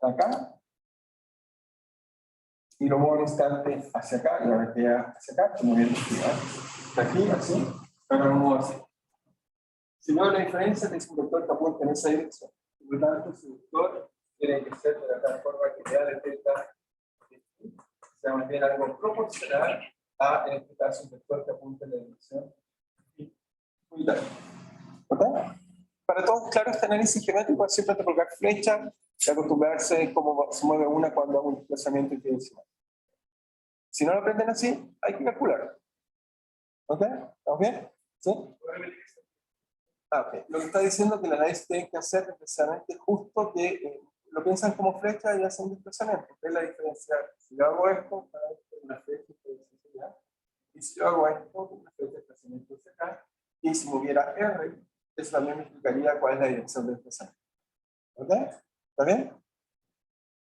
Speaker 1: acá, y lo muevo un instante hacia acá, y ahora queda hacia acá, estoy moviendo de aquí, así, ahora lo muevo así. Si muevo la diferencia, es un vector que apunta en esa dirección. Por lo tanto, ese vector tiene que ser de la tal forma que queda de teta, o sea, más bien algo proporcional a, en este caso, un vector que apunta en la dirección unitaria. ¿Ok? Para todos, claro, este análisis geométrico es siempre colocar flechas y acostumbrarse cómo se mueve una cuando hago un desplazamiento tridimensional. Si no lo aprenden así, hay que calcular. ¿Ok? ¿Estamos bien? ¿Sí? Ok. Lo que está diciendo es que el análisis tiene que hacer precisamente justo que lo piensan como flecha y hacen desplazamiento. ¿Ves la diferencia? Si yo hago esto, una flecha de y si yo hago esto, una flecha de desplazamiento hacia acá, y si moviera R, eso también me explicaría cuál es la dirección del desplazamiento. ¿Ok? ¿Está bien?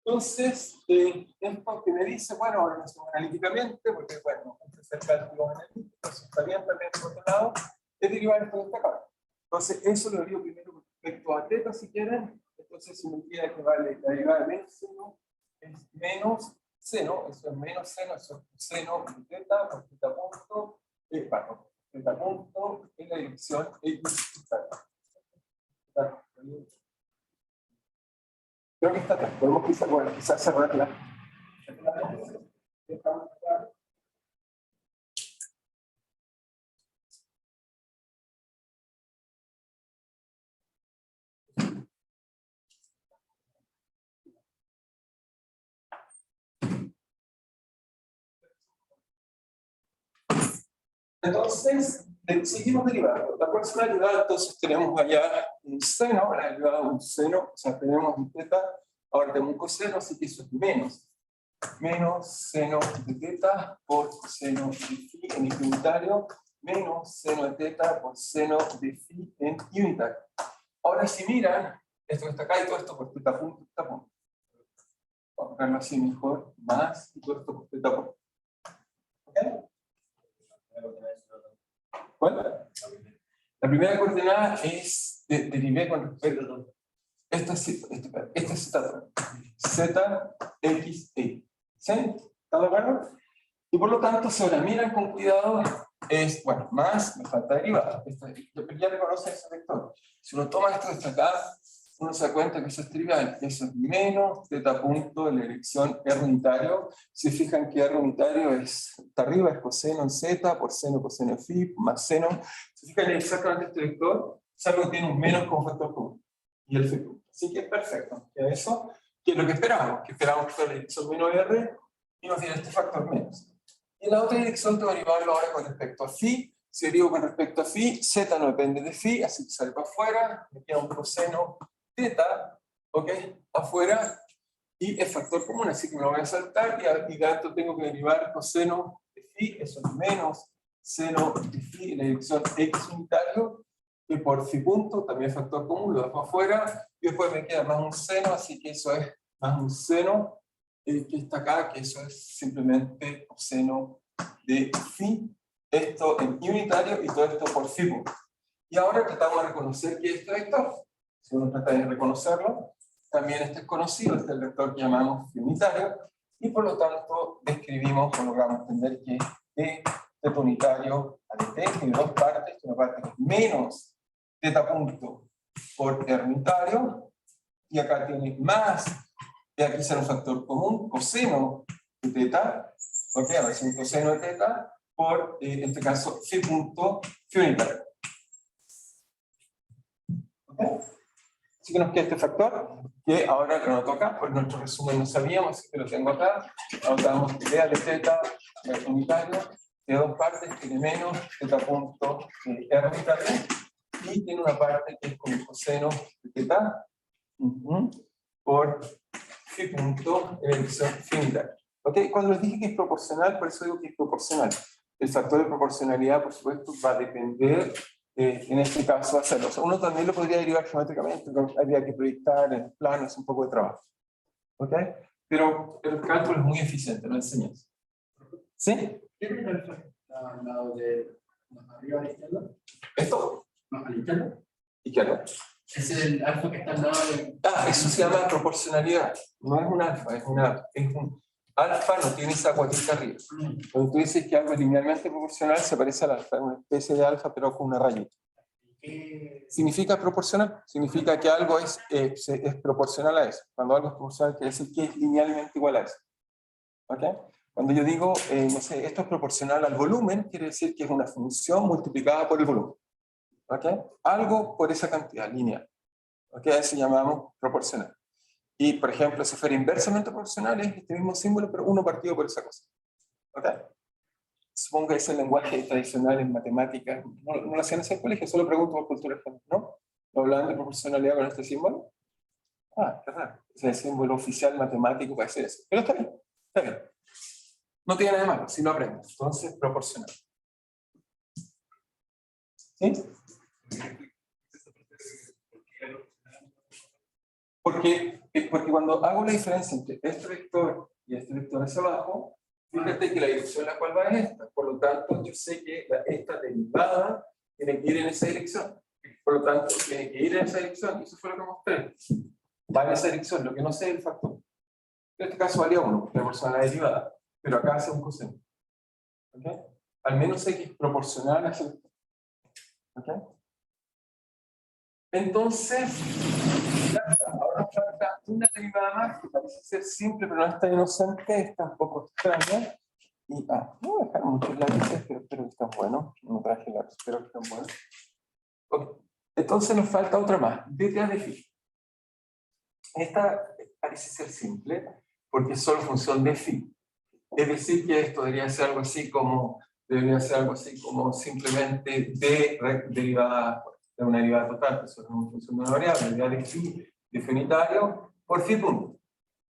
Speaker 1: Entonces, esto que me dice, bueno, ahora lo hacemos analíticamente, porque, bueno, hacer cálculos analíticos, está bien también por otro lado, es derivar esto de esta acá. Entonces, eso lo digo primero con respecto a teta, si quieren. Entonces, si me queda que vale la derivada de menos seno, es menos seno, eso es menos seno, eso es seno de teta, por teta punto, teta punto, en la dirección X. Creo que está acá. Podemos quizás cerrarla. Entonces, seguimos derivando. La próxima derivada, entonces tenemos allá un seno, la derivada de un seno, o sea, tenemos un teta, ahora tenemos un coseno, así que eso es menos seno de teta por seno de phi en unitario, menos seno de teta por seno de phi en unitario. Ahora, si miran, esto que está acá y todo esto por teta punto, teta punto. Vamos a ponerlo así mejor, más y todo esto por teta punto. ¿Ok? ¿Cuál? La primera coordenada es derivé con respecto. Esta es Z, Z, X, Y. ¿Sí? ¿Están de acuerdo? Y por lo tanto, si ahora miran con cuidado, es, bueno, más, me falta derivada. Ya reconocen ese vector. Si uno toma esto de acá, uno se da cuenta que eso es trivial. Eso es menos teta punto en la dirección R unitario. Si fijan que R unitario está arriba, es coseno en Z, por seno, coseno phi, más seno. Si fijan exactamente este vector, es algo que tiene un menos como factor común. Y el phi punto. Así que es perfecto. ¿Qué es eso? ¿Qué es lo que esperamos? Que esperamos que la dirección menos R y nos viene este factor menos. Y en la otra dirección tengo que derivarlo ahora con respecto a phi. Si derivo con respecto a phi, z no depende de phi, así que sale para afuera, me queda un coseno teta, ¿ok? Afuera, y es factor común, así que me lo voy a saltar, y tanto tengo que derivar coseno de phi, eso es menos seno de phi en la dirección x unitario, y por phi punto, también es factor común, lo dejo afuera, y después me queda más un seno, así que eso es más un seno, que está acá, que eso es simplemente coseno de phi, esto en unitario y todo esto por phi punto. Y ahora tratamos de reconocer que este vector, si uno trata de reconocerlo, también este es conocido, este es el vector que llamamos phi unitario, y por lo tanto describimos o logramos entender que de teta unitario a dt tiene dos partes, una parte que es menos teta punto por r unitario, y acá tiene más. Y aquí será un factor común, coseno de teta, ¿ok? Ahora es un coseno de teta por, en este caso, phi punto phi unitario. ¿Okay? Así que nos queda este factor, que ahora lo anoto acá, por nuestro resumen no sabíamos, así que lo tengo acá. Anotamos idea de teta unitario, de dos partes, tiene menos teta punto r unitario, y tiene una parte que es con el coseno de teta, por phi punto en la dirección phi unitaria. ¿Okay? Cuando les dije que es proporcional, por eso digo que es proporcional. El factor de proporcionalidad, por supuesto, va a depender, en este caso, hacerlo. O sea, uno también lo podría derivar geométricamente, pero habría que proyectar en planos un poco de trabajo. ¿Okay? Pero el cálculo es muy eficiente, lo enseñas. ¿Sí?
Speaker 3: ¿Qué es el lado de arriba a la izquierda?
Speaker 1: ¿Esto?
Speaker 3: ¿A la izquierda?
Speaker 1: ¿Izquierda?
Speaker 3: Es el alfa que está al lado de...
Speaker 1: Ah, eso se llama proporcionalidad. No es un alfa, es un alfa, no tiene esa guatita arriba. Cuando tú dices que algo es linealmente proporcional, se parece al alfa, es una especie de alfa, pero con una rayita. Significa proporcional, significa que algo es proporcional a eso. Cuando algo es proporcional, quiere decir que es linealmente igual a eso. ¿Ok? Cuando yo digo, no sé, esto es proporcional al volumen, quiere decir que es una función multiplicada por el volumen. ¿Ok? Algo por esa cantidad, lineal. ¿Ok? A eso llamamos proporcional. Y, por ejemplo, si fuera inversamente proporcional, es este mismo símbolo, pero uno partido por esa cosa. ¿Ok? Supongo que ese lenguaje tradicional en matemáticas, no lo hacían en ese colegio, solo pregunto por cultura general, ¿no? ¿No hablaban de proporcionalidad con este símbolo? Ah, qué raro. Es el símbolo oficial matemático para hacer eso. Pero está bien, está bien. No tiene nada de malo, si lo aprendes. Entonces, proporcional. ¿Sí? Porque cuando hago la diferencia entre este vector y este vector hacia abajo, fíjate que la dirección en la cual va es esta. Por lo tanto, yo sé que esta derivada tiene que ir en esa dirección. Por lo tanto, tiene que ir en esa dirección. Y eso fue lo que mostré. Va en esa dirección. Lo que no sé es el factor. En este caso valía 1, porque proporciona la derivada. Pero acá hace un coseno. ¿Okay? Al menos sé que es proporcional a ese vector. ¿Okay? Entonces, ahora falta una derivada más que parece ser simple, pero no es tan inocente, está un poco extraña. Y, no voy a dejar muchos lápices, pero espero que están buenos. No traje lápices, espero que están buenos. Okay. Entonces nos falta otra más, dta de phi. Esta parece ser simple, porque es solo función de phi. Es decir, que esto debería ser algo así como simplemente d derivada de una derivada total, que es una función de una variable, derivada de phi unitario por phi punto.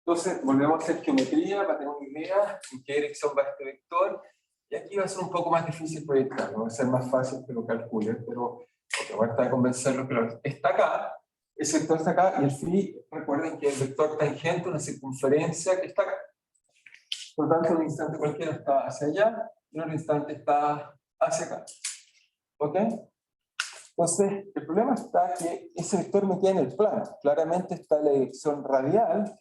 Speaker 1: Entonces, volvemos a hacer geometría para tener una idea en qué dirección va este vector, y aquí va a ser un poco más difícil proyectarlo, va a ser más fácil que lo calcule, pero okay, voy a tratar de convencerlo que está acá, ese vector está acá, y el phi, recuerden que el vector tangente a una circunferencia que está acá. Por lo tanto, en un instante cualquiera está hacia allá, y en un instante está hacia acá. ¿Ok? Entonces, el problema está que ese vector me queda en el plano. Claramente está la dirección radial,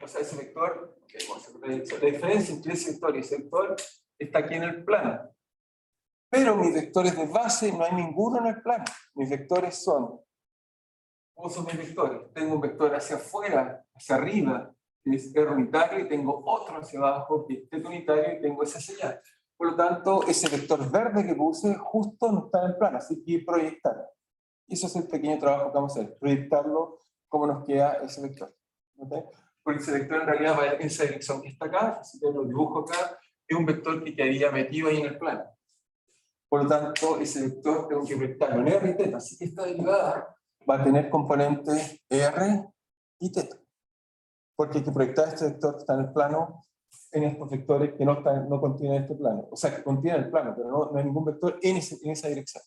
Speaker 1: o sea, ese vector, la diferencia entre ese vector y ese vector está aquí en el plano. Pero mis vectores de base no hay ninguno en el plano. Mis vectores son, ¿cómo son mis vectores? Tengo un vector hacia afuera, hacia arriba, que es R unitario, y tengo otro hacia abajo, que es θ unitario, y tengo ese hacia allá. Por lo tanto, ese vector verde que puse justo no está en el plano, así que proyectarlo. Y eso es el pequeño trabajo que vamos a hacer, proyectarlo cómo nos queda ese vector. ¿Okay? Porque ese vector en realidad va en esa dirección que está acá, así que lo dibujo acá, es un vector que quedaría metido ahí en el plano. Por lo tanto, ese vector tengo que proyectarlo en R y θ, así que esta derivada va a tener componentes R y θ. Porque hay que proyectar este vector que está en el plano en estos vectores que no contienen este plano. O sea, que contienen el plano, pero no hay ningún vector en esa dirección.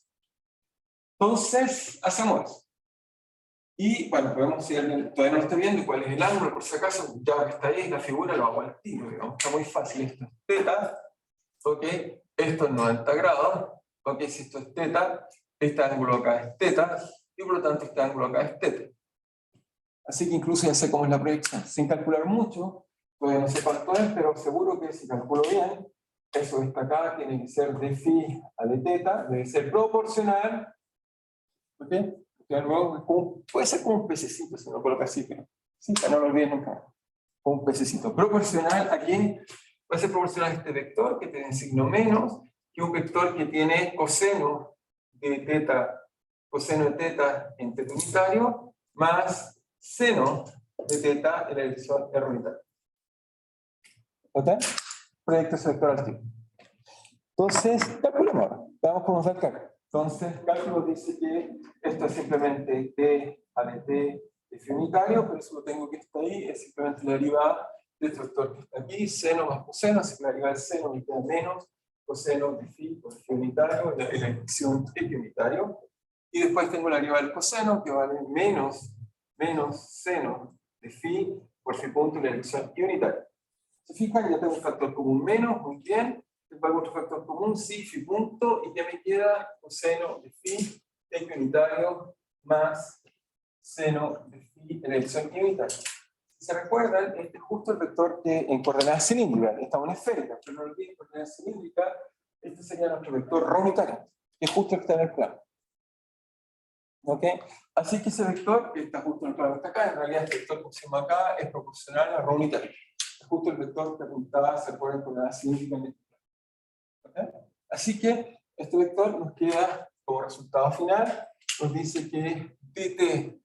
Speaker 1: Entonces, hacemos eso. Y bueno, podemos si alguien todavía no lo está viendo cuál es el ángulo, por si acaso, ya que está ahí, la figura lo hago al tiro, digamos. Está muy fácil. Esto es θ, ok, esto es 90 grados, ok, si esto es θ, este ángulo acá es θ, y por lo tanto este ángulo acá es θ. Así que incluso ya sé cómo es la proyección, sin calcular mucho, todavía no sé cuánto es, pero seguro que si calculo bien, eso que está acá tiene que ser de phi a de θ, debe ser proporcional, ¿ok? Luego, puede ser como un pececito si uno coloca así, pero sí, para no lo olviden nunca. Como un pececito. Proporcional a quién va a ser proporcional a este vector que tiene signo menos, que un vector que tiene coseno de θ en θ unitario, más seno de θ en la dirección R unitaria. ¿Ok? Proyecto ese vector al tipo. Entonces, calculemos ahora. Veamos cómo nos da el cálculo. Entonces, cálculo dice que esto es simplemente t a de t de phi unitario, pero eso lo tengo que está ahí, es simplemente la derivada de este vector que está aquí, seno más coseno, así que la derivada del seno me queda menos coseno de phi por phi unitario, en la dirección t unitario. Y después tengo la derivada del coseno, que vale menos seno de phi por phi punto en la dirección i unitaria. ¿Se fijan? Ya tengo un factor común menos, muy bien. Tengo otro factor común, sí, phi punto, y ya me queda coseno de phi t unitario más seno de phi en la dirección i unitaria. Si se recuerdan, este es justo el vector que en coordenadas cilíndricas, esta es una esférica, pero no olviden coordenadas cilíndricas, este sería nuestro vector ρ unitario, que es justo el que está en el plano. ¿Ok? Así que ese vector, que está justo en el plano que está acá, en realidad este vector que pusimos acá es proporcional a ρ unitario. Es justo el vector que apuntaba, se acuerdan, coordenadas cilíndricas en este plano. ¿Ok? Así que este vector nos queda como resultado final, nos dice que dt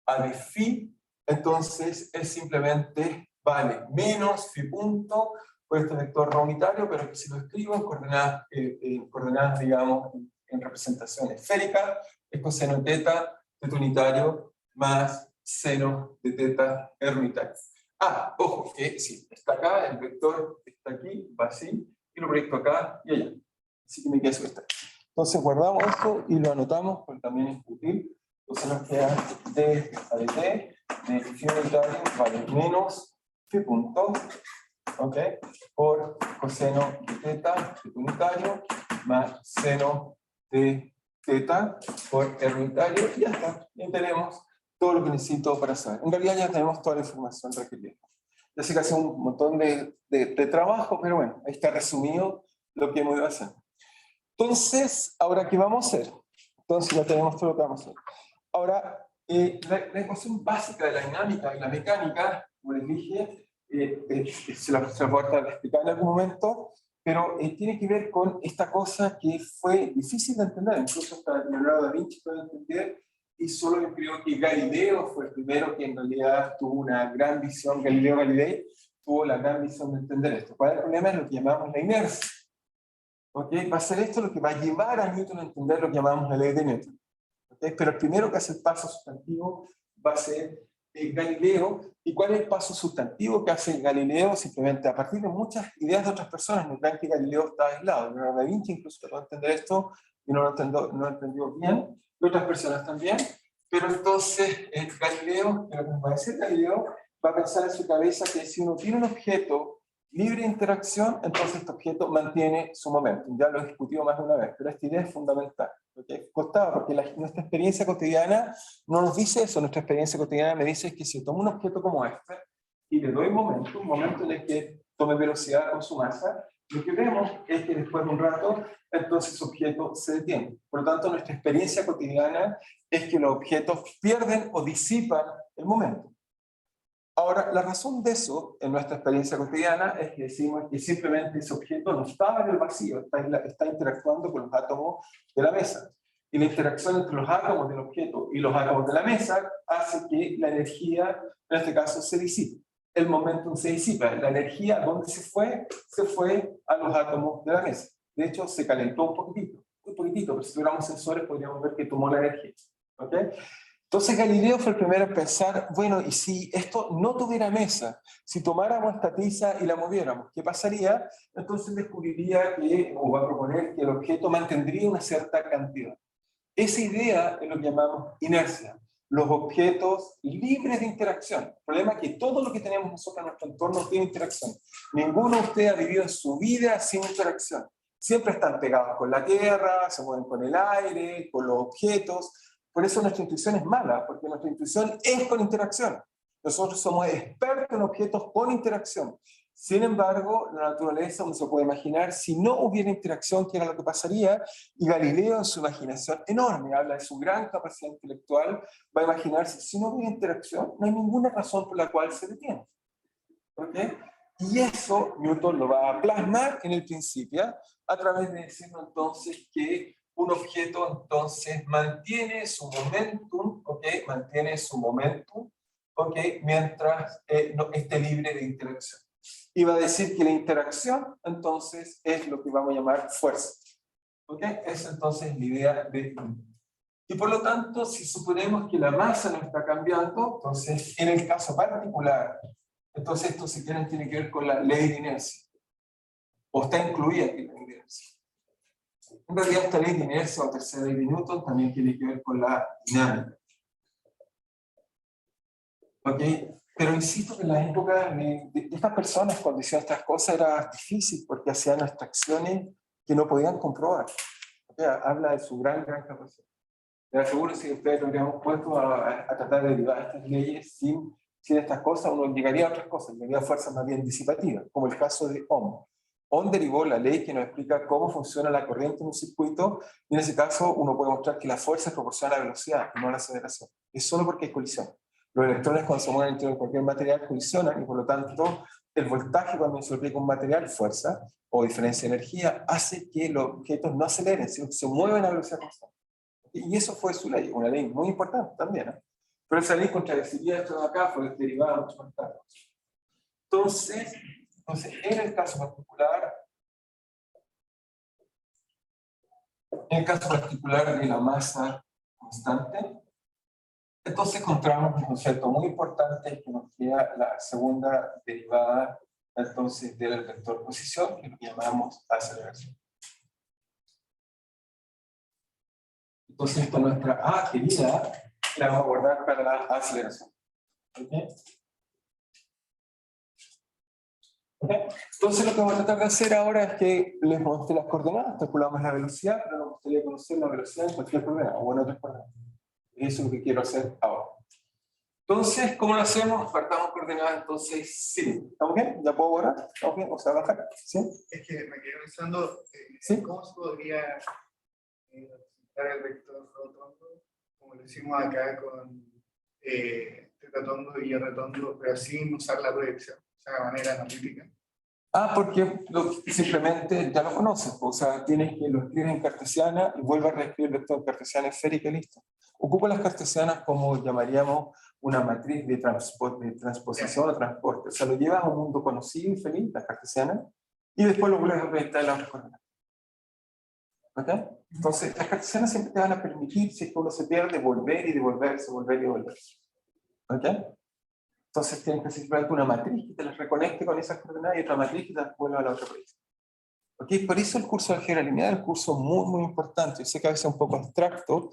Speaker 1: a de phi, entonces es simplemente vale menos phi punto por este vector ρ unitario, pero que si lo escribo en coordenadas digamos, en representación esférica, es coseno de θ unitario más seno de θ R unitario. Ah, ojo, que si está acá, el vector está aquí, va así, y lo proyecto acá y allá. Así que me queda eso que está. Entonces guardamos esto y lo anotamos, porque también es útil. Entonces nos queda d a de t de phi unitario vale menos phi punto, ¿ok? Por coseno de θ unitario más seno de θ por R unitario, y ya está. Ya tenemos todo lo que necesito para saber. En realidad ya tenemos toda la información requerida. Ya sé que hace un montón de trabajo, pero bueno, ahí está resumido lo que hemos ido a hacer. Entonces, ¿ahora qué vamos a hacer? Entonces ya tenemos todo lo que vamos a hacer. Ahora, la ecuación básica de la dinámica y la mecánica, como les dije, se la voy a tratar de explicar en algún momento, pero tiene que ver con esta cosa que fue difícil de entender, incluso hasta Leonardo da Vinci puede entender, y solo yo creo que Galileo fue el primero que en realidad tuvo una gran visión, Galileo Galilei tuvo la gran visión de entender esto. ¿Cuál es el problema? Es lo que llamamos la inercia. ¿Okay? Va a ser esto lo que va a llevar a Newton a entender lo que llamamos la ley de Newton. ¿Okay? Pero el primero que hace el paso sustantivo va a ser Galileo. ¿Y cuál es el paso sustantivo que hace Galileo? Simplemente a partir de muchas ideas de otras personas, no crean que Galileo está aislado. Leonardo da Vinci incluso trató de entender esto y no lo entendió bien, y otras personas también. Pero entonces Galileo, lo que nos va a decir Galileo, va a pensar en su cabeza que si uno tiene un objeto libre de interacción, entonces este objeto mantiene su momento. Ya lo he discutido más de una vez, pero esta idea es fundamental. ¿Okay? Costaba, porque nuestra experiencia cotidiana no nos dice eso. Nuestra experiencia cotidiana me dice que si tomo un objeto como este y le doy un momento en el que tome velocidad con su masa, lo que vemos es que después de un rato, entonces ese objeto se detiene. Por lo tanto, nuestra experiencia cotidiana es que los objetos pierden o disipan el momento. Ahora, la razón de eso, en nuestra experiencia cotidiana, es que decimos que simplemente ese objeto no está en el vacío, está interactuando con los átomos de la mesa. Y la interacción entre los átomos del objeto y los átomos de la mesa hace que la energía, en este caso, se disipe. El momentum se disipa. La energía, ¿dónde se fue? Se fue a los átomos de la mesa. De hecho, se calentó un poquitito, pero si tuviéramos sensores podríamos ver que tomó la energía. ¿Okay? Entonces Galileo fue el primero en pensar, bueno, y si esto no tuviera mesa, si tomáramos esta tiza y la moviéramos, ¿qué pasaría? Entonces descubriría que, o va a proponer que el objeto mantendría una cierta cantidad. Esa idea es lo que llamamos inercia, los objetos libres de interacción. El problema es que todo lo que tenemos nosotros en nuestro entorno tiene interacción. Ninguno de ustedes ha vivido en su vida sin interacción. Siempre están pegados con la tierra, se mueven con el aire, con los objetos. Por eso nuestra intuición es mala, porque nuestra intuición es con interacción. Nosotros somos expertos en objetos con interacción. Sin embargo, la naturaleza, uno se puede imaginar, si no hubiera interacción, ¿qué era lo que pasaría? Y Galileo, en su imaginación enorme, habla de su gran capacidad intelectual, va a imaginarse, si no hubiera interacción, no hay ninguna razón por la cual se detiene. ¿Okay? Y eso Newton lo va a plasmar en el Principia, a través de decirnos entonces que un objeto entonces mantiene su momentum, ¿okay? Mantiene su momentum, ¿okay? Mientras no esté libre de interacción. Y va a decir que la interacción entonces es lo que vamos a llamar fuerza. ¿Okay? Esa entonces es la idea de... Y por lo tanto, si suponemos que la masa no está cambiando, entonces en el caso particular, entonces esto si quieren tiene que ver con la ley de inercia. O está incluida aquí la ley de inercia. En realidad esta ley de inercia o tercera ley de Newton también tiene que ver con la dinámica. ¿Ok? Pero insisto que en la época de estas personas cuando hicieron estas cosas era difícil porque hacían abstracciones que no podían comprobar. ¿Okay? Habla de su gran capacidad. Les aseguro si ustedes lo hubiéramos puesto a tratar de derivar estas leyes sin estas cosas, uno llegaría a otras cosas, llegaría a fuerzas más bien disipativas, como el caso de Ohm. Ohm derivó la ley que nos explica cómo funciona la corriente en un circuito, y en ese caso uno puede mostrar que la fuerza es proporcional a la velocidad, y no a la aceleración. Es solo porque hay colisión. Los electrones cuando se mueven dentro de cualquier material colisionan, y por lo tanto el voltaje cuando se aplica un material, fuerza, o diferencia de energía, hace que los objetos no aceleren, sino que se mueven a velocidad constante. Y eso fue su ley, una ley muy importante también. Pero esa ley contradeciría esto de acá, fue derivada mucho más tarde. Entonces, en el caso particular de la masa constante, entonces encontramos un concepto muy importante que nos queda la segunda derivada entonces del vector posición, que lo llamamos aceleración. Entonces, esta nuestra A querida la vamos a guardar para la aceleración. ¿Okay? ¿Okay? Entonces, lo que vamos a tratar de hacer ahora es que les muestre las coordenadas, calculamos la velocidad, pero nos gustaría conocer la velocidad en cualquier coordenada o en otras coordenadas. Eso es lo que quiero hacer ahora. Entonces, ¿cómo lo hacemos? Partamos coordenadas, entonces, sí. ¿Estamos bien? ¿Ya puedo borrar? ¿Estamos bien? ¿O sea, bajar? ¿Sí?
Speaker 3: Es que me quedé pensando,
Speaker 1: ¿Sí?
Speaker 3: ¿cómo se podría representar el vector rotondo, como lo hicimos acá con tetatondo y retondo, pero sin usar la proyección, o sea, de manera analítica?
Speaker 1: Porque simplemente ya lo conoces, o sea, tienes que lo escribir en cartesiana y vuelve a reescribir el vector cartesiano esférica y listo. Ocupa las cartesianas como llamaríamos una matriz de transposición o transporte, o sea, lo llevas a un mundo conocido y feliz, las cartesianas, y después lo vuelves a proyectar en las otras coordenadas. ¿Ok? Entonces, las cartesianas siempre te van a permitir, si es que uno se pierde, volver y devolverse, volver y devolverse. ¿Ok? Entonces tienes que simplemente una matriz que te las reconecte con esas coordenadas y otra matriz que te las vuelva a la otra proyección. ¿Ok? Por eso el curso de álgebra lineal es un curso muy, muy importante. Yo sé que a veces es un poco abstracto,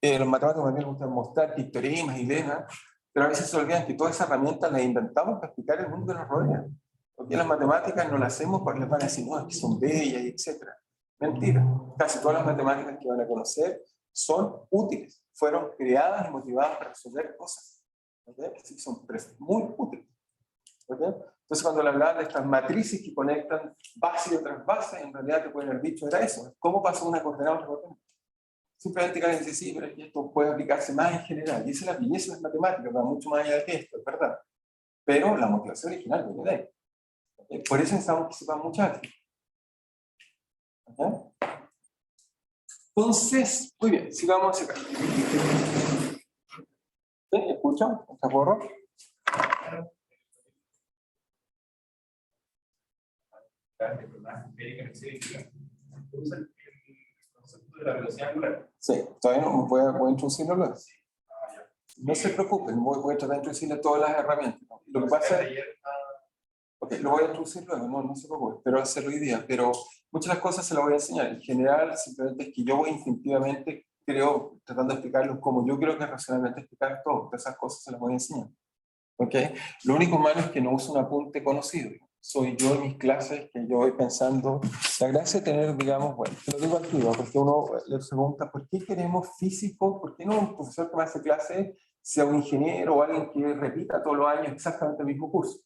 Speaker 1: Los matemáticos también les gusta mostrar pictogramas y lemas, pero a veces se olvidan que todas esas herramientas las inventamos para explicar el mundo que nos rodea. Porque las matemáticas no las hacemos porque les van a decir, no, es que son bellas, etc. Mentira. Casi todas las matemáticas que van a conocer son útiles. Fueron creadas y motivadas para resolver cosas. ¿Okay? Así que son muy útiles. ¿Okay? Entonces, cuando le hablaban de estas matrices que conectan base y otras bases, en realidad te pueden haber dicho era eso. ¿Cómo pasa una coordenada a otra coordenada? Simplemente que alguien dice, sí, pero es que esto puede aplicarse más en general. Y esa es la belleza de las matemáticas, va mucho más allá de esto, es verdad. Pero la motivación original viene de ahí. ¿Okay? Por eso necesitamos que sepan mucho álgebra. ¿Okay? Entonces, muy bien, sigamos hacia acá. ¿Sí? ¿Escuchan? ¿Está borro?
Speaker 2: De la velocidad angular.
Speaker 1: Sí, todavía no voy a introducirlo luego. No se preocupen, voy a tratar de introducirle todas las herramientas. Lo que pasa es... Okay, lo voy a introducir luego, no se preocupen, pero hacerlo hoy día. Pero muchas de las cosas se las voy a enseñar. En general, simplemente es que yo voy instintivamente, creo, tratando de explicarlo como yo creo que racionalmente explicar todo. Todas esas cosas se las voy a enseñar. ¿Okay? Lo único malo es que no uso un apunte conocido. Soy yo en mis clases que yo voy pensando, la gracia de tener, digamos, bueno, te lo digo aquí, ¿no? Porque uno le pregunta, ¿por qué queremos físicos? ¿Por qué no un profesor que me hace clase sea un ingeniero o alguien que repita todos los años exactamente el mismo curso?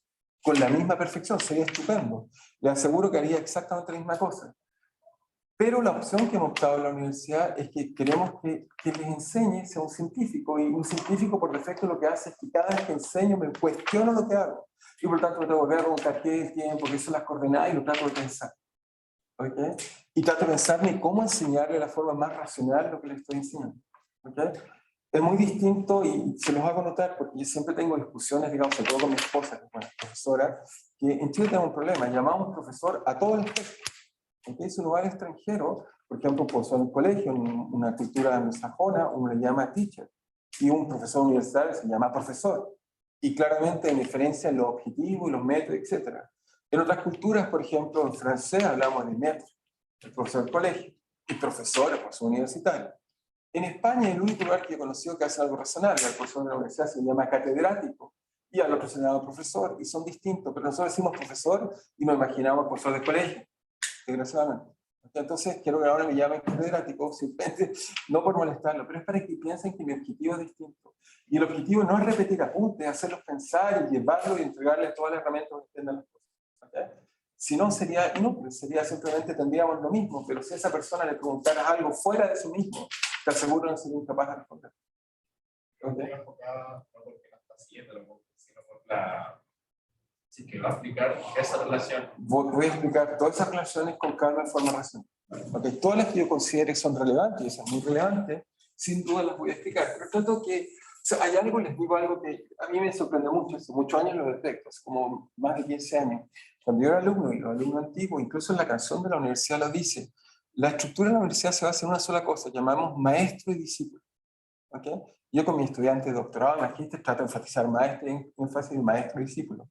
Speaker 1: Con la misma perfección, sería estupendo. Le aseguro que haría exactamente la misma cosa. Pero la opción que hemos optado en la universidad es que queremos que les enseñe sea un científico, y un científico por defecto lo que hace es que cada vez que enseño me cuestiono lo que hago. Y por tanto me tengo que volver a preguntar qué es el tiempo, qué son las coordenadas, y lo trato de pensar. ¿Okay? Y trato de pensarme cómo enseñarle de la forma más racional lo que le estoy enseñando. ¿Okay? Es muy distinto y se los hago notar porque yo siempre tengo discusiones, digamos, sobre todo con mi esposa, que es una profesora, que en Chile tenemos un problema, llamamos profesor a todo el espectro. ¿Okay? Si uno va al extranjero, por ejemplo, un profesor en el colegio, en una cultura anglosajona, uno le llama teacher, y un profesor universitario se llama profesor. Y claramente en diferencia en los objetivos y los métodos, etc. En otras culturas, por ejemplo, en francés hablamos de maître, el profesor del colegio, y profesor, el profesor universitario. En España, el único lugar que he conocido que hace algo razonable, el profesor de la universidad se llama catedrático, y al otro se llama profesor, y son distintos, pero nosotros decimos profesor y nos imaginamos profesor de colegio, desgraciadamente. Entonces, quiero que ahora me llamen catedrático, simplemente, no por molestarlo, pero es para que piensen que mi objetivo es distinto. Y el objetivo no es repetir apuntes, hacerlos pensar y llevarlos y entregarles todas las herramientas que entiendan las cosas. ¿Okay? Si no, sería inútil, sería simplemente tendríamos lo mismo, pero si a esa persona le preguntaras algo fuera de eso mismo, te aseguro que sería incapaz de responder.
Speaker 2: ¿Okay? No porque la está siguiendo, sino por la... Así que va a explicar esa relación.
Speaker 1: Voy a explicar todas esas relaciones con calma de forma racional. Okay, todas las que yo considere que son relevantes, y esas muy relevantes, sin duda las voy a explicar. Pero trato que, o sea, hay algo, les digo algo que a mí me sorprende mucho, hace muchos años lo detecto, hace como más de 15 años. Cuando yo era alumno, y los alumnos antiguos, incluso en la canción de la universidad lo dice, la estructura de la universidad se basa en una sola cosa, llamamos maestro y discípulo. ¿Okay? Yo con mis estudiantes de doctorado, magíster, trato de enfatizar énfasis en maestro y discípulo.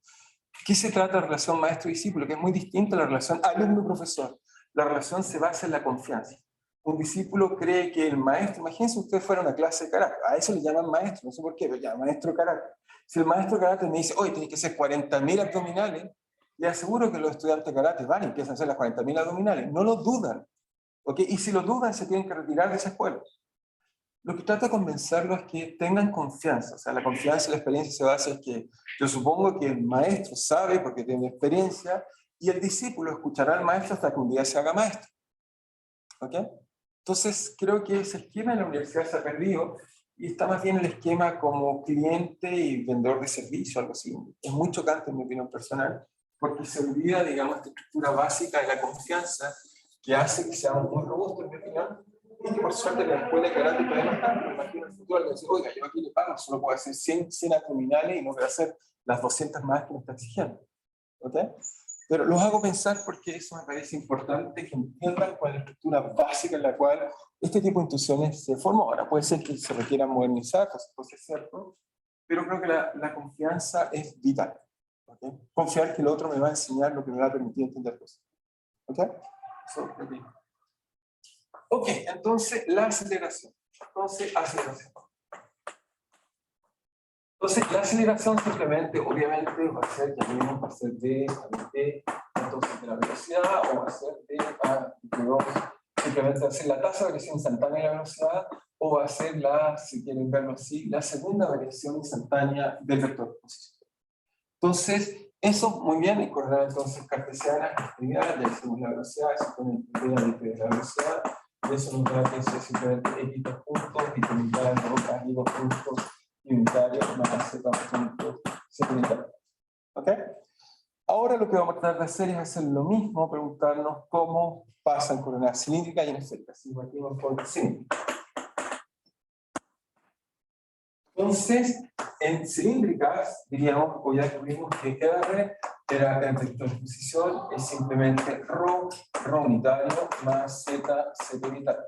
Speaker 1: ¿Qué se trata de la relación maestro-discípulo? Que es muy distinta a la relación alumno-profesor. La relación se basa en la confianza. Un discípulo cree que el maestro, imagínense usted fuera a una clase de karate, a eso le llaman maestro, no sé por qué, pero ya maestro de karate. Si el maestro de karate me dice, oye, tienes que hacer 40.000 abdominales, le aseguro que los estudiantes de karate van y empiezan a hacer las 40.000 abdominales, no lo dudan. ¿Okay? Y si lo dudan, se tienen que retirar de esa escuela. Lo que trato de convencerlos es que tengan confianza. O sea, la confianza y la experiencia se basa en que yo supongo que el maestro sabe porque tiene experiencia y el discípulo escuchará al maestro hasta que un día se haga maestro. ¿Ok? Entonces, creo que ese esquema en la universidad se ha perdido y está más bien el esquema como cliente y vendedor de servicio, algo así. Es muy chocante en mi opinión personal porque se olvida, digamos, esta estructura básica de la confianza que hace que seamos muy robustos, en mi opinión. Y que por suerte la escuela de karate podemos estar, me imagino en el futuro, decir, oiga, yo aquí le pago, solo puedo hacer 100 abdominales y no voy a hacer las 200 más que me está exigiendo. ¿Ok? Pero los hago pensar porque eso me parece importante que entiendan cuál es la estructura básica en la cual este tipo de instituciones se forman. Ahora puede ser que se requieran modernizar, pues es cierto, pero creo que la confianza es vital. ¿Okay? Confiar que el otro me va a enseñar lo que me va a permitir entender cosas. ¿Ok? Eso es lo que digo. Ok, entonces la aceleración. Entonces, aceleración. Entonces, la aceleración simplemente, obviamente, va a ser, ya vimos, va a ser d a dt, entonces de la velocidad, o va a ser d a dt2, simplemente va a ser la tasa de variación instantánea de la velocidad, o va a ser la, si quieren verlo así, la segunda variación instantánea del vector de posición. Entonces, eso muy bien, y coordenadas entonces cartesianas, actividad, ya hicimos la velocidad, simplemente d a dt de la velocidad, y eso nos da que eso es simplemente x dos puntos, y unitario, y dos puntos, y unitario, más z puntos, z unitario. ¿Ok? Ahora lo que vamos a tratar de hacer es hacer lo mismo, preguntarnos cómo pasa en coordenadas cilíndricas y en esféricas. Si partimos por cilíndrica. Entonces, en cilíndricas, diríamos, o ya tuvimos que R era el vector de posición, es simplemente ρ unitario, más z unitario.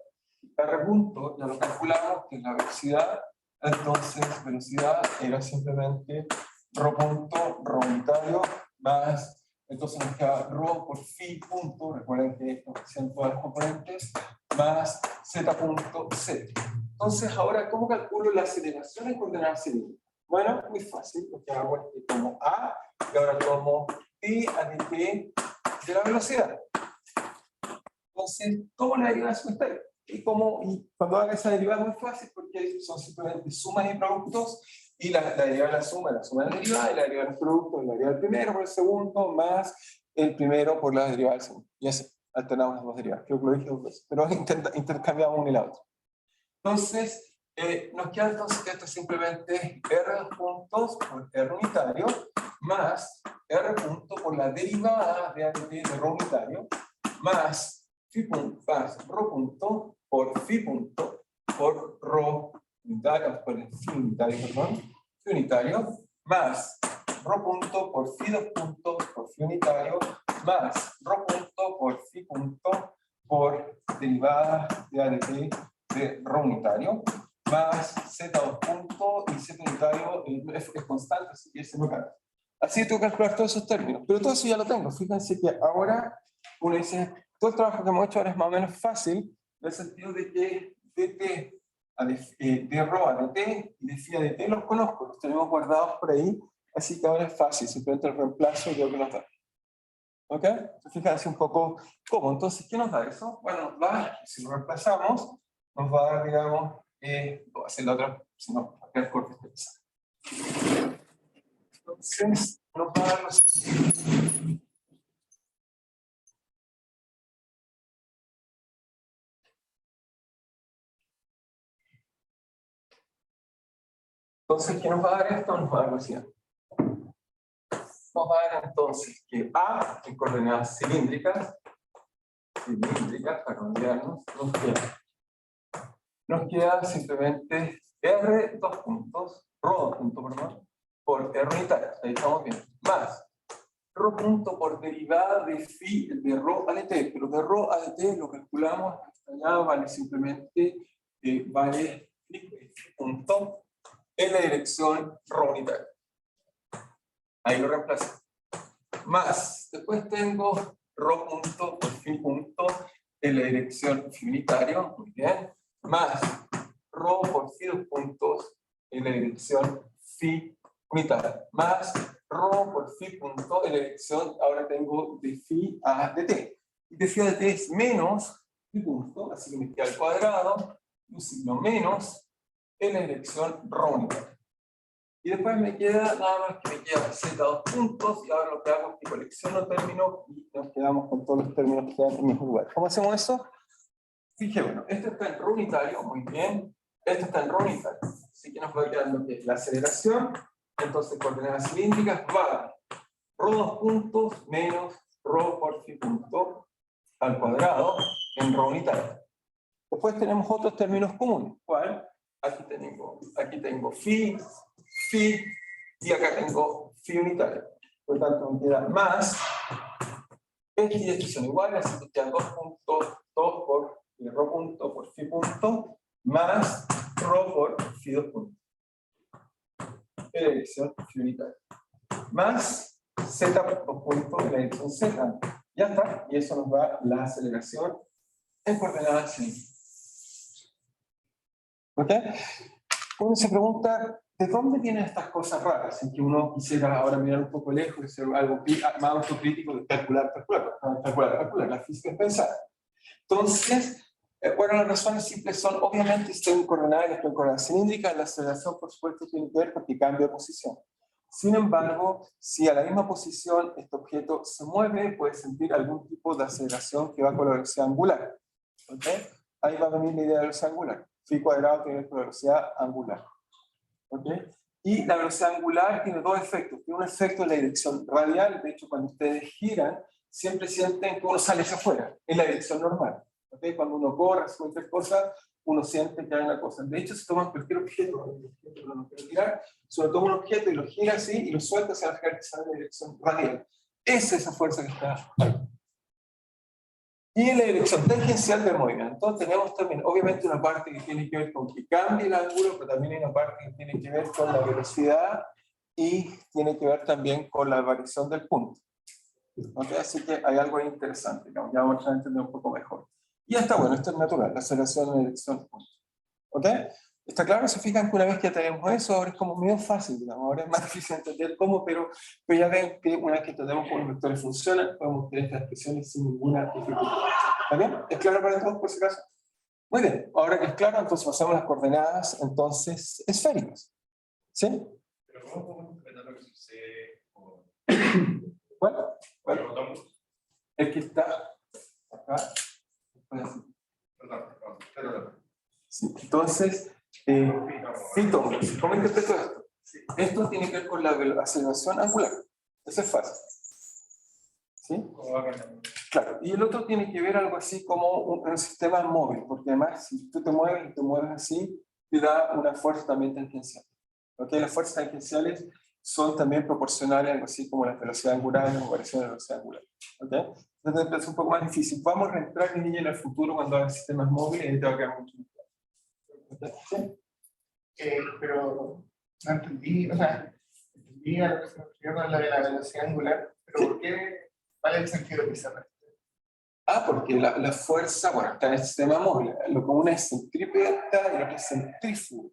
Speaker 1: R punto, ya lo calculamos, que es la velocidad, entonces velocidad era simplemente ρ unitario, más, entonces nos queda ρ por phi punto, recuerden que nos hacían todas las componentes, más z. Entonces, ahora, ¿cómo calculo la aceleración en coordenadas cilíndricas? Bueno, muy fácil, lo que hago es que tomo A, y ahora tomo d a dt de la velocidad. Entonces, tomo la derivada de su estéreo. Y cuando haga esa derivada es muy fácil, porque son simplemente sumas y productos, y la derivada de la suma de la derivada, y la derivada de los productos, la derivada del primero por el segundo, más el primero por la derivada del segundo. Y así, alternamos las dos derivadas. Creo que lo dije dos veces, pero intercambiamos una y la otra. Entonces, nos queda entonces que esto es simplemente R puntos por R unitario, más R punto por la derivada de R unitario, más phi punto, más ρ punto por phi punto por ρ unitario, por el phi unitario, perdón, phi unitario, más ρ punto por phi dos puntos por phi unitario, más ρ punto por phi punto por derivada de ADT de ρ unitario, más z2 punto y z unitario es constante, así que ese no cambia. Así tengo que calcular todos esos términos, pero todo eso ya lo tengo. Fíjense que ahora uno dice, todo el trabajo que hemos hecho ahora es más o menos fácil, en el sentido de que dt de ρ a dt y de phi a dt los conozco, los tenemos guardados por ahí, así que ahora es fácil, simplemente el reemplazo y veo que nos da. ¿Ok? Fíjense un poco cómo. Entonces, ¿qué nos da eso? Bueno, nos da, si lo reemplazamos, nos va a dar, digamos, voy a hacer la otra, si no, acá el corte está pesado. Entonces, nos va a dar los... Entonces, ¿qué nos va a dar esto? Nos va a dar lo siguiente. Nos va a dar entonces que A, en coordenadas cilíndricas, para cambiarnos, nos queda simplemente R dos puntos, ρ dos puntos, perdón, por R unitaria, ahí estamos bien, más ρ punto por derivada de phi de ρ a dt, pero de ρ a dt lo calculamos hasta allá, vale simplemente, vale phi punto en la dirección ρ unitaria. Ahí lo reemplazo. Más, después tengo ρ punto por phi punto en la dirección phi unitario, muy bien, más ρ por phi dos puntos en la dirección phi unitaria, más ρ por phi punto en la dirección, ahora tengo de phi a dt. Y de phi a dt es menos phi punto, así que me queda al cuadrado, un signo menos en la dirección ρ unitaria. Y después me queda nada más que me queda z2 puntos, y ahora lo que hago es que colecciono términos y nos quedamos con todos los términos que quedan en el mismo lugar. ¿Cómo hacemos eso? Fíjate, bueno, esto está en ρ unitario, muy bien. Esto está en ρ unitario. Así que nos va quedando que la aceleración, entonces coordenadas cilíndricas, va ρ2 puntos menos ρ por phi punto al cuadrado en ρ unitario. Después tenemos otros términos comunes. ¿Cuál? Aquí tengo phi, y acá tengo phi unitario. Por lo tanto, me queda más. Este y este son iguales, así que quedan 2 puntos, 2 por ρ punto por phi punto, más ρ por phi 2 puntos. En la dirección phi unitaria. Más z punto en la dirección z. Ya está, y eso nos da la aceleración en coordenadas cilíndricas. ¿Ok? Uno se pregunta, ¿de dónde vienen estas cosas raras? En que uno quisiera ahora mirar un poco lejos y hacer algo más autocrítico de calcular. La física es pensar. Entonces, bueno, las razones simples son, obviamente, si estoy en coordenadas, estoy en coordenadas cilíndricas, la aceleración, por supuesto, tiene que ver porque cambia de posición. Sin embargo, si a la misma posición este objeto se mueve, puede sentir algún tipo de aceleración que va con la velocidad angular. ¿Ok? Ahí va a venir la idea de velocidad angular. Phi cuadrado tiene que ver con la velocidad angular. ¿Ok? Y la velocidad angular tiene dos efectos. Tiene un efecto en la dirección radial. De hecho, cuando ustedes giran, siempre sienten que uno sale hacia afuera, en la dirección normal. ¿Okay? Cuando uno corre, hace cualquier cosa, uno siente que hay una cosa. De hecho, si toman cualquier objeto, no quiero tirar, solo toma un objeto y lo gira así y lo suelta hacia la que sale en la dirección radial. Es esa fuerza que está ahí. Y en la dirección tangencial del movimiento, entonces tenemos también, obviamente, una parte que tiene que ver con que cambie el ángulo, pero también hay una parte que tiene que ver con la velocidad y tiene que ver también con la variación del punto. ¿Okay? Así que hay algo interesante, ya vamos a entender un poco mejor. Y está bueno, esto es natural, la aceleración en la dirección del punto. ¿Ok? Está claro, se fijan que una vez que tenemos eso, ahora es como medio fácil, digamos, ahora es más difícil entender cómo, pero ya ven que una vez que entendemos cómo los vectores funcionan, podemos tener estas expresiones sin ninguna dificultad. ¿Está bien? ¿Es claro para todos por si acaso? Muy bien, ahora que es claro, entonces pasamos las coordenadas, entonces, esféricas. ¿Sí?
Speaker 2: Pero ¿cómo podemos interpretar lo que sucede con
Speaker 1: Bueno,
Speaker 2: fotómetros?
Speaker 1: el que está acá.
Speaker 2: Perdón.
Speaker 1: Sí, entonces, Fito, ¿cómo interpreto esto? Esto tiene que ver con la aceleración angular. Eso es fácil. ¿Sí? Claro, y el otro tiene que ver algo así como un sistema móvil, porque además, si tú te mueves y te mueves así, te da una fuerza también tangencial. ¿Okay? Las fuerzas tangenciales son también proporcionales, algo así como la velocidad angular, la variación de la velocidad angular. ¿Okay? Entonces es un poco más difícil. Vamos a reentrar en el futuro cuando hagan sistemas móviles y te va a quedar mucho mejor. ¿Sí?
Speaker 3: Pero no entendí, o sea, entendí a lo que se refiere con la de la velocidad angular, pero
Speaker 1: Sí.
Speaker 3: ¿por qué? ¿Cuál es el sentido que se refiere?
Speaker 1: Porque la fuerza, bueno, está en el sistema móvil. Lo común es centrípeta y lo que es centrífugo.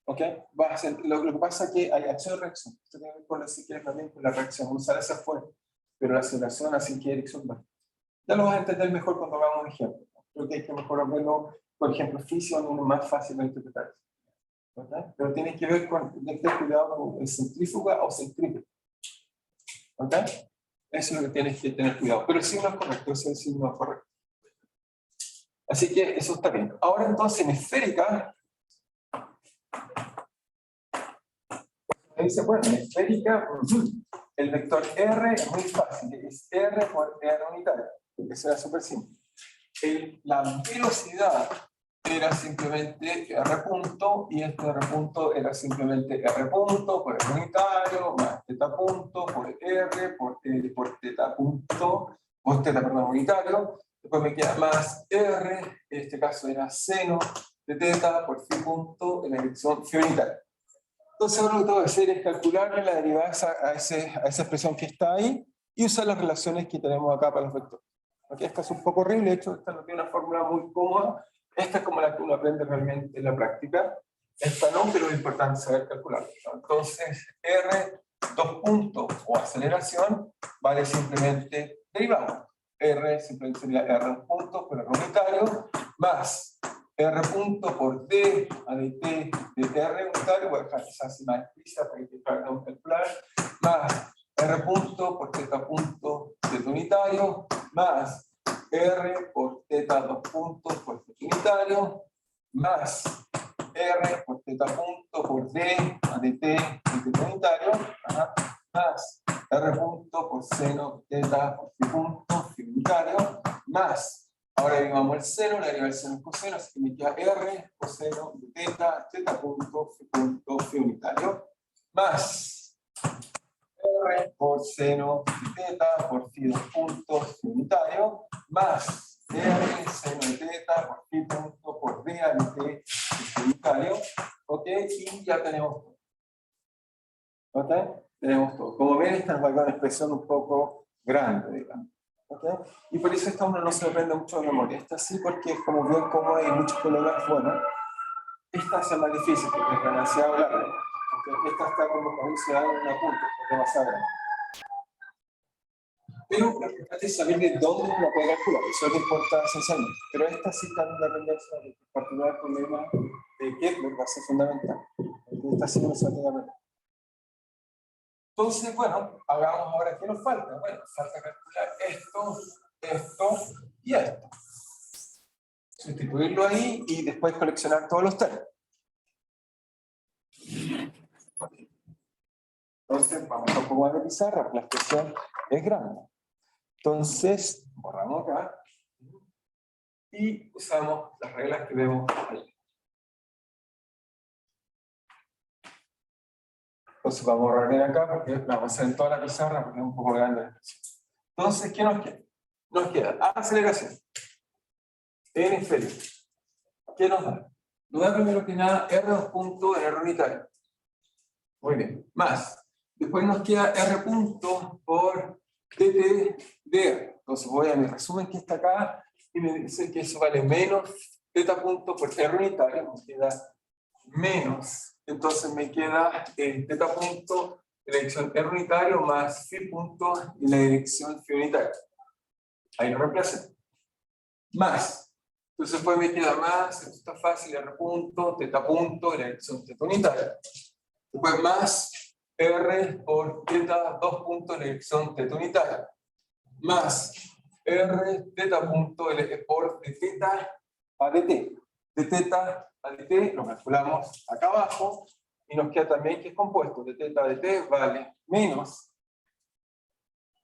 Speaker 1: ¿Ok? Lo que pasa es que hay acción y reacción. Esto tiene que ver con la, si quieres, también con la reacción. Uno sale hacia afuera, pero la aceleración hacia qué dirección va. Ya lo vas a entender mejor cuando hagamos un ejemplo. Creo que hay que mejor verlo, por ejemplo, físico, uno más fácil de interpretar. ¿Okay? Pero tiene que ver con, de tener cuidado con el centrífuga o centrípeta. ¿Ok? Eso es lo que tienes que tener cuidado. Pero el signo es correcto, ese es el signo correcto. Así que eso está bien. Ahora entonces en esférica, me dice, bueno, en esférica, el vector R es muy fácil, es R por R unitaria. Eso era súper simple. La velocidad era simplemente R punto, y este R punto era simplemente R punto por R unitario, más teta punto por R, por teta punto, por teta, perdón, unitario. Después me queda más R, en este caso era seno de teta por phi punto en la dirección phi unitaria. Entonces ahora lo que tengo que hacer es calcular la derivada a esa expresión que está ahí y usar las relaciones que tenemos acá para los vectores. ¿Okay? Esta es un poco horrible, de hecho esta no tiene una fórmula muy cómoda. Esta es como la que uno aprende realmente en la práctica. Esta no, pero es importante saber calcularla. Entonces R, dos puntos o aceleración, vale simplemente derivada. R simplemente sería R punto por R unitario, más R punto por D a dt de R unitario, voy a dejar esa así más explícita para que podamos calcular, más R punto por teta punto teta unitario, más R por teta dos puntos por teta unitario, más R por teta punto por D a dt de teta unitario, más R punto por seno teta por phi punto phi unitario, más, ahora derivamos el seno, la derivada del seno es coseno, así que me queda R coseno de teta, teta punto phi unitario, más R por seno de teta por phi dos puntos phi unitario, más R seno de teta por phi punto por D a dt phi unitario, ¿ok? Y ya tenemos todo. ¿Ok? Tenemos todo. Como ven, esta es una expresión un poco grande, digamos. ¿Okay? Y por eso esta uno no se aprende mucho de memoria. Esta sí, porque es como bien cómoda y muchos problemas, bueno, esta es más difícil porque es demasiado larga. Porque esta está como con un ciudadano en una punta, es demasiado grande. Pero lo importante es saber de dónde uno puede calcular, eso es lo que importa esencialmente. Pero esta sí está en una tendencia de particular el problema de Kepler va a ser fundamental. Esta sí no se va a tener que aprender. Entonces, bueno, hagamos ahora qué nos falta. Bueno, falta calcular esto, esto y esto. Sustituirlo ahí y después coleccionar todos los términos. Entonces, vamos a un poco más de pizarra, la expresión es grande. Entonces, borramos acá y usamos las reglas que vemos ahí. Entonces vamos a borrar bien acá porque vamos a hacer en toda la pizarra porque es un poco grande la expresión. Entonces, ¿qué nos queda? Nos queda aceleración en esférico. ¿Qué nos da? Nos da primero que nada R2 punto en R unitario. Muy bien. Más. Después nos queda R punto por TT de R. Entonces voy a mi resumen que está acá y me dice que eso vale menos θ punto por R unitario. Me queda menos. Entonces me queda θ punto en la dirección R unitario más phi punto en la dirección phi unitario. Ahí lo reemplacé. Más. Entonces después me queda más, esto está fácil, R punto, θ punto en la dirección θ unitaria. Después más R por θ 2 puntos en la dirección θ unitaria. Más R θ punto por de θ a dt. De θ a dt lo calculamos acá abajo y nos queda también que es compuesto. De θ a dt vale menos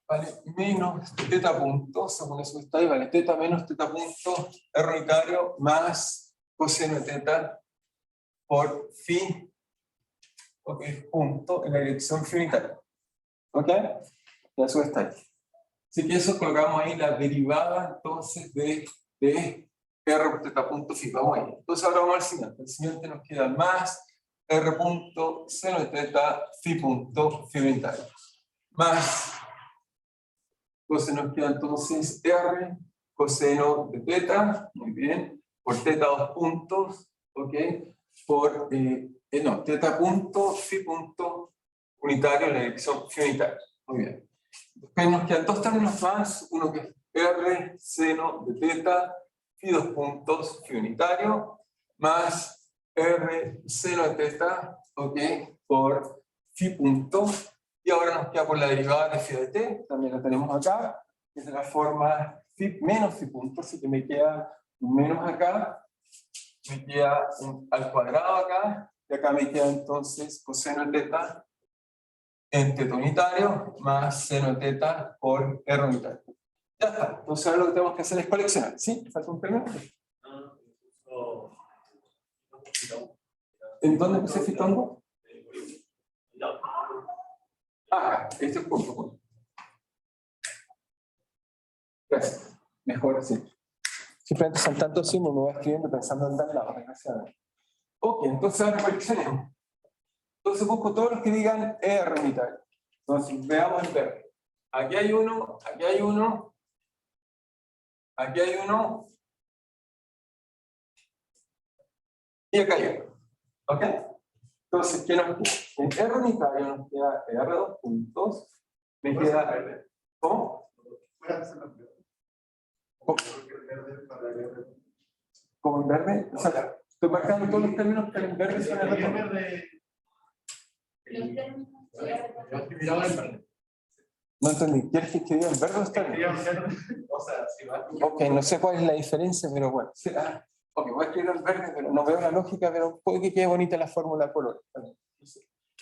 Speaker 1: θ punto, según eso está ahí, vale θ menos θ punto R unitario más coseno de θ por phi, ok, punto en la dirección phi unitaria. ¿Ok? Y eso está ahí. Así que eso colocamos ahí la derivada entonces de R por θ punto phi. Vamos ahí. Entonces ahora vamos al siguiente. El siguiente nos queda más R punto seno de θ phi punto phi unitario. Más. Entonces nos queda entonces R coseno de θ, muy bien, por θ 2 puntos, ok, por, no, θ punto, phi punto unitario en la dirección phi unitaria, muy bien. Después nos quedan dos términos más, uno que es R seno de θ, phi 2 puntos, phi unitario, más R seno de θ, ok, por phi punto. Y ahora nos queda por la derivada de phi de t, también la tenemos acá, que es de la forma phi menos phi punto, así que me queda un menos acá, me queda un al cuadrado acá, y acá me queda entonces coseno de θ en θ unitario, más seno de θ por R unitario. Ya está, entonces ahora lo que tenemos que hacer es coleccionar, ¿sí? ¿Falta un término? ¿En dónde puse fitongo? Ah, este es punto. Gracias. Mejor así. Simplemente son tantos símbolos, me voy escribiendo pensando en dar lado, desgraciadamente. Ok, entonces ahora coleccionemos. Entonces busco todos los que digan R unitario. Entonces veamos en verde. Aquí hay uno, aquí hay uno, aquí hay uno, y acá hay otro. ¿Ok? Entonces, ¿qué nos queda? En R unitario nos queda R2 puntos. Me queda. ¿Cómo? Como en verde. O sea, estoy marcando todos los términos que en verde son R2. No entendí. ¿Quieres que escriba en verde o está bien? Ok, no sé cuál es la diferencia, pero bueno. Ok, voy a escribir en verde, pero no veo la lógica, pero puede que quede bonita la fórmula de color.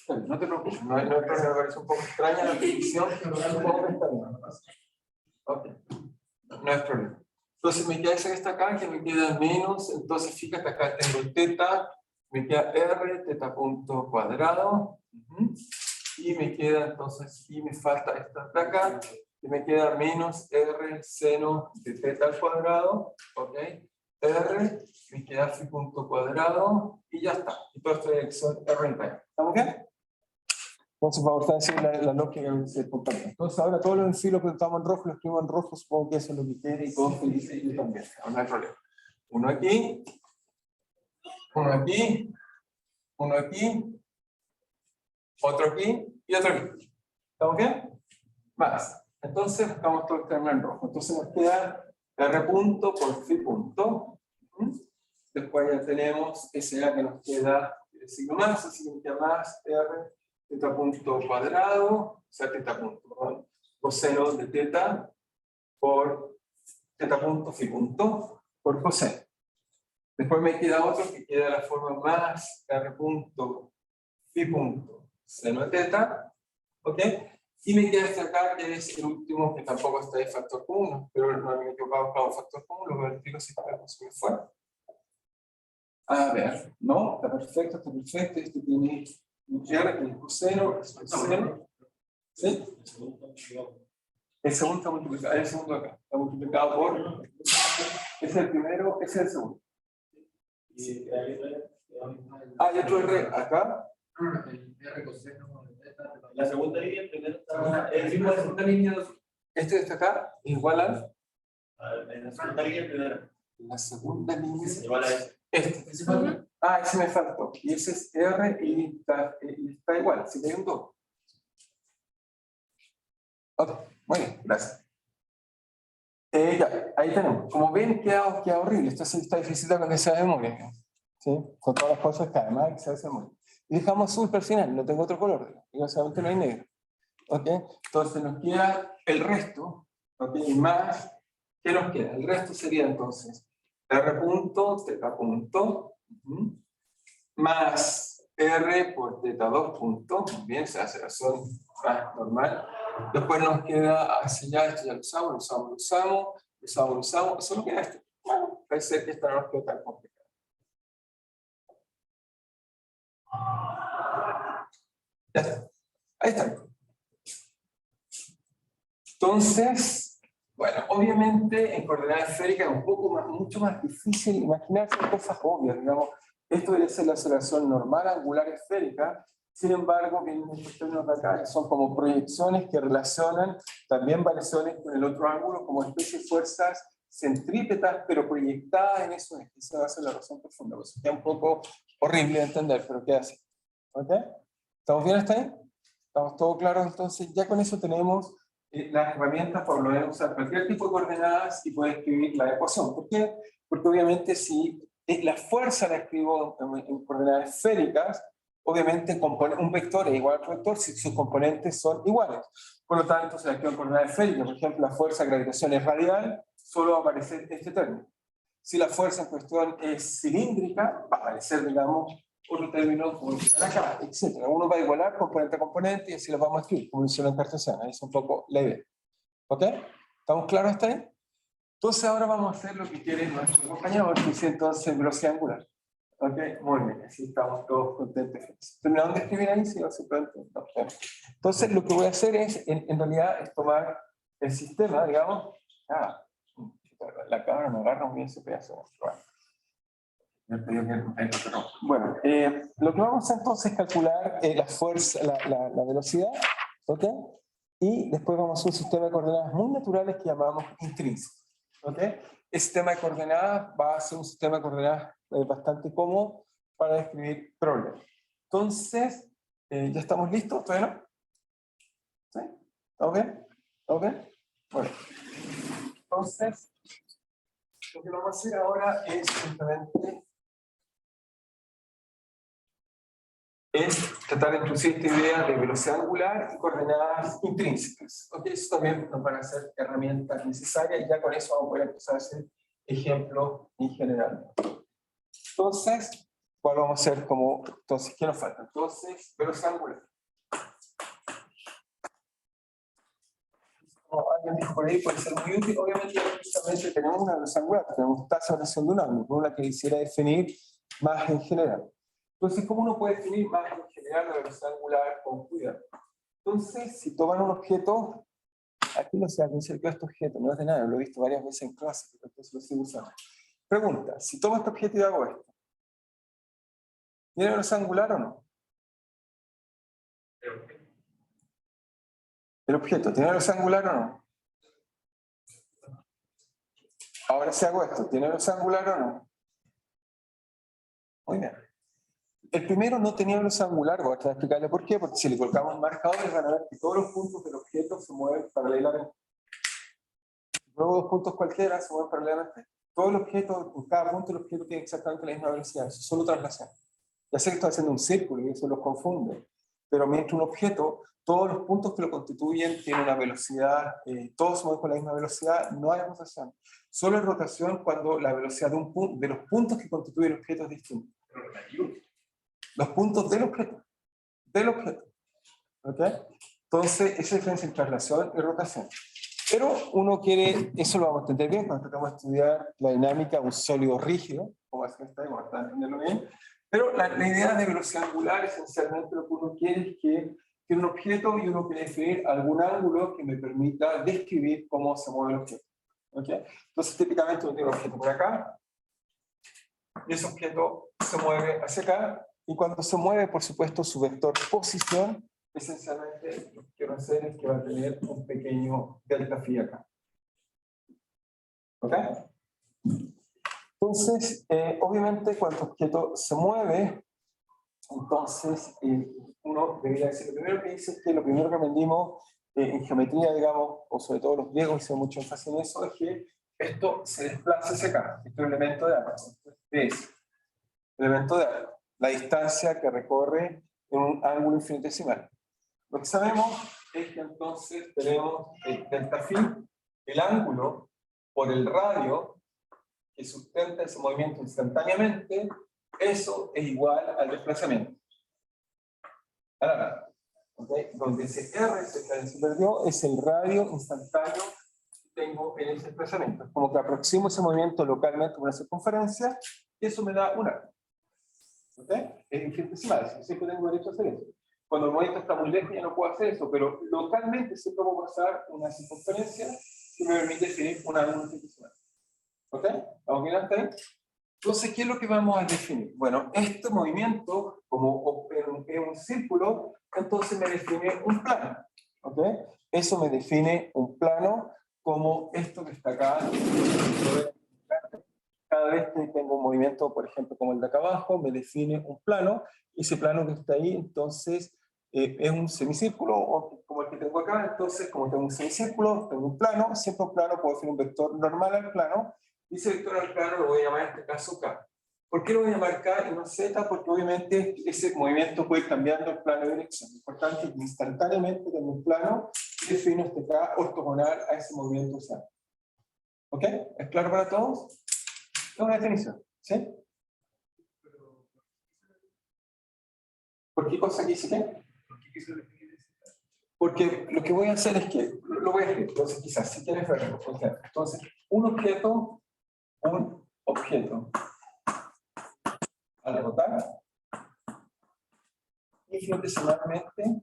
Speaker 1: No te preocupes, no hay problema, me parece un poco extraña la definición, pero un poco está bien. Ok, no hay problema. Entonces me queda ese que está acá, que me queda menos, entonces fíjate acá tengo θ, me queda R, θ punto cuadrado, y me queda entonces, y me falta esta de acá, y me queda menos R seno de θ al cuadrado, ok, R, me queda phi punto cuadrado, y ya está. Y toda esta dirección R entera. ¿Estamos bien? Entonces, vamos a decir la lógica del punto. Entonces, ahora todos los en sí lo presentamos en rojo, los escribo en rojo, supongo que eso es lo que quiere y todos felices y yo también. No hay problema. Uno aquí, Uno aquí, otro aquí y otro aquí. ¿Estamos bien? Más. Entonces buscamos todo el término en rojo. Entonces nos queda R punto por phi punto. Después ya tenemos SA que nos queda el signo más, así que nos queda más R teta punto cuadrado, o sea, teta punto, perdón, coseno de teta por teta punto phi punto por coseno. Después me queda otro que queda la forma más R punto phi punto seno de teta, ¿ok? Y me queda este acá que es el último que tampoco está de factor común, pero no me he equivocado, buscado factor común, lo verifico si se me fue. A ver, no, está perfecto, este tiene un R, tiene coseno, es coseno. ¿Sí? El segundo está multiplicado, el segundo acá, está multiplicado por, es el primero, es el segundo. Ah, y otro R acá.
Speaker 4: La segunda línea, el primero está, el mismo de la segunda línea.
Speaker 1: Este de acá, igual a.
Speaker 4: En la segunda línea, el primero.
Speaker 1: La segunda línea.
Speaker 4: Igual a ese.
Speaker 1: Este. Ah, ese me faltó. Y ese es R y está igual, así que hay un 2. Ok, muy bien, gracias. Ya, ahí tenemos. Como ven, queda horrible. Esto sí está difícil con esa memoria. ¿Sí? Con todas las cosas que además hay que saber esa memoria. Y dejamos azul para el final, no tengo otro color. Solamente no hay negro. ¿Ok? Entonces nos queda el resto. ¿Ok? Y más, ¿qué nos queda? El resto sería entonces R punto, teta punto, más R por teta 2 punto. Bien, se hace razón más normal. Después nos queda, así ya, esto ya lo usamos. Solo queda esto. Bueno, parece que esta no nos queda tan complicada. Ya está. Ahí está. Entonces, bueno, obviamente en coordenadas esféricas es un poco más, mucho más difícil imaginarse cosas obvias, digamos. Esto debe ser la aceleración normal angular esférica. Sin embargo, vienen estos términos de acá, que son como proyecciones que relacionan también variaciones con el otro ángulo, como especie de fuerzas centrípetas, pero proyectadas en eso. Esa va a ser la razón profunda. Pues es un poco horrible de entender, pero queda así. ¿Ok? ¿Estamos bien hasta ahí? ¿Estamos todos claros? Entonces, ya con eso tenemos las herramientas para poder usar cualquier tipo de coordenadas y poder escribir la ecuación. ¿Por qué? Porque obviamente si la fuerza la escribo en coordenadas esféricas, obviamente un vector es igual a otro vector si sus componentes son iguales. Por lo tanto, si la escribo en coordenadas esféricas, por ejemplo, la fuerza de gravitación es radial, solo va a aparecer este término. Si la fuerza en cuestión es cilíndrica, va a aparecer, digamos, otro término como acá, etc. Uno va a igualar componente a componente y así lo vamos a escribir, como hicieron en cartesiana. Es un poco la idea. ¿Ok? ¿Estamos claros hasta ahí? Entonces ahora vamos a hacer lo que quiere nuestro compañero, que dice entonces velocidad angular. ¿Ok? Muy bien, así estamos todos contentos. ¿Terminaron de escribir ahí? Sí, simplemente. No. Entonces lo que voy a hacer es, en realidad, es tomar el sistema, digamos. La cámara me agarra muy bien ese pedazo. Bueno, lo que vamos a hacer entonces es calcular la fuerza, la velocidad, ¿ok? Y después vamos a hacer un sistema de coordenadas muy naturales que llamamos intrínsecos, ¿ok? El sistema de coordenadas va a ser un sistema de coordenadas bastante cómodo para describir problemas. Entonces, ¿ya estamos listos? ¿Todavía no? ¿Sí? ¿Estamos bien? ¿Ok? Bueno, entonces, lo que vamos a hacer ahora es simplemente tratar de introducir esta idea de velocidad angular y coordenadas intrínsecas. ¿Okay? Eso también nos van a ser herramientas necesarias y ya con eso vamos a poder empezar a hacer ejemplos en general. Entonces, ¿cuál vamos a hacer como? Entonces, ¿qué nos falta? Entonces, velocidad angular. Como alguien dijo por ahí, puede ser muy útil. Obviamente, precisamente tenemos una velocidad angular, tenemos tasa de variación de un ángulo, una que quisiera definir más en general. Entonces, ¿cómo uno puede definir más en general la velocidad angular con cuidado? Entonces, si toman un objeto, aquí no sé a quién se le queda este objeto, no es de nada, lo he visto varias veces en clase, pero entonces lo sigo usando. Pregunta, si tomo este objeto y hago esto, ¿tiene velocidad angular o no? El objeto, ¿tiene velocidad angular o no? Ahora si hago esto, ¿tiene velocidad angular o no? Muy bien. El primero no tenía velocidad angular, voy a explicarle por qué, porque si le colocamos marcadores van a ver que todos los puntos del objeto se mueven paralelamente. Luego dos puntos cualquiera se mueven paralelamente. Todo el objeto, en cada punto del objeto tiene exactamente la misma velocidad, eso es solo traslación. Ya sé que estoy haciendo un círculo y eso los confunde, pero mientras un objeto, todos los puntos que lo constituyen tienen una velocidad, todos se mueven con la misma velocidad, no hay rotación. Solo hay rotación cuando la velocidad de los puntos que constituyen el objeto es distinta. Los puntos del objeto. ¿Ok? Entonces, esa diferencia entre traslación y rotación. Pero uno quiere, eso lo vamos a entender bien cuando tratamos de estudiar la dinámica de un sólido rígido, como así está, vamos a entenderlo bien. Pero la idea de velocidad angular, esencialmente lo que uno quiere es que tiene un objeto y uno quiere definir algún ángulo que me permita describir cómo se mueve el objeto. ¿Ok? Entonces, típicamente uno tiene un objeto por acá, y ese objeto se mueve hacia acá, y cuando se mueve, por supuesto, su vector posición, esencialmente lo que quiero hacer es que va a tener un pequeño delta phi acá. ¿Ok? Entonces, obviamente, cuando el objeto se mueve, entonces uno debería decir, lo primero que dice es que lo primero que aprendimos en geometría, digamos, o sobre todo los griegos hicieron mucho énfasis en eso, es que esto se desplaza hacia acá. Este es un elemento de arco. Este es el elemento de arco, la distancia que recorre en un ángulo infinitesimal. Lo que sabemos es que entonces tenemos delta phi, el ángulo por el radio que sustenta ese movimiento instantáneamente, eso es igual al desplazamiento. Ahora, ¿okay? Donde ese R se perdió es el radio instantáneo que tengo en ese desplazamiento. Es como que aproximo ese movimiento localmente con una circunferencia, y eso me da un arco. ¿Okay? Es infinitesimal, siempre tengo derecho a hacer eso. Cuando el movimiento está muy lejos ya no puedo hacer eso, pero localmente siempre puedo pasar una circunferencia que me permite definir un ángulo infinitesimal. ¿Ok? ¿Vamos bien hasta ahí? Entonces, ¿qué es lo que vamos a definir? Bueno, este movimiento, como en un círculo, entonces me define un plano. ¿Ok? Eso me define un plano como esto que está acá. Cada vez que tengo un movimiento, por ejemplo, como el de acá abajo, me define un plano. Y ese plano que está ahí, entonces, es un semicírculo, o como el que tengo acá. Entonces, como tengo un semicírculo, tengo un plano, siempre un plano, puedo definir un vector normal al plano. Y ese vector al plano lo voy a llamar en este caso K. ¿Por qué lo voy a llamar K y no Z? Porque obviamente ese movimiento puede ir cambiando el plano de dirección. Lo importante es que instantáneamente tengo un plano y defino este K ortogonal a ese movimiento usado. ¿Ok? ¿Es claro para todos? Es una definición. ¿Sí? ¿Por qué cosa que hice qué? Porque lo que voy a hacer es que, lo voy a escribir, entonces quizás, si quieres verlo, entonces, un objeto, al rotar, infinitesimalmente,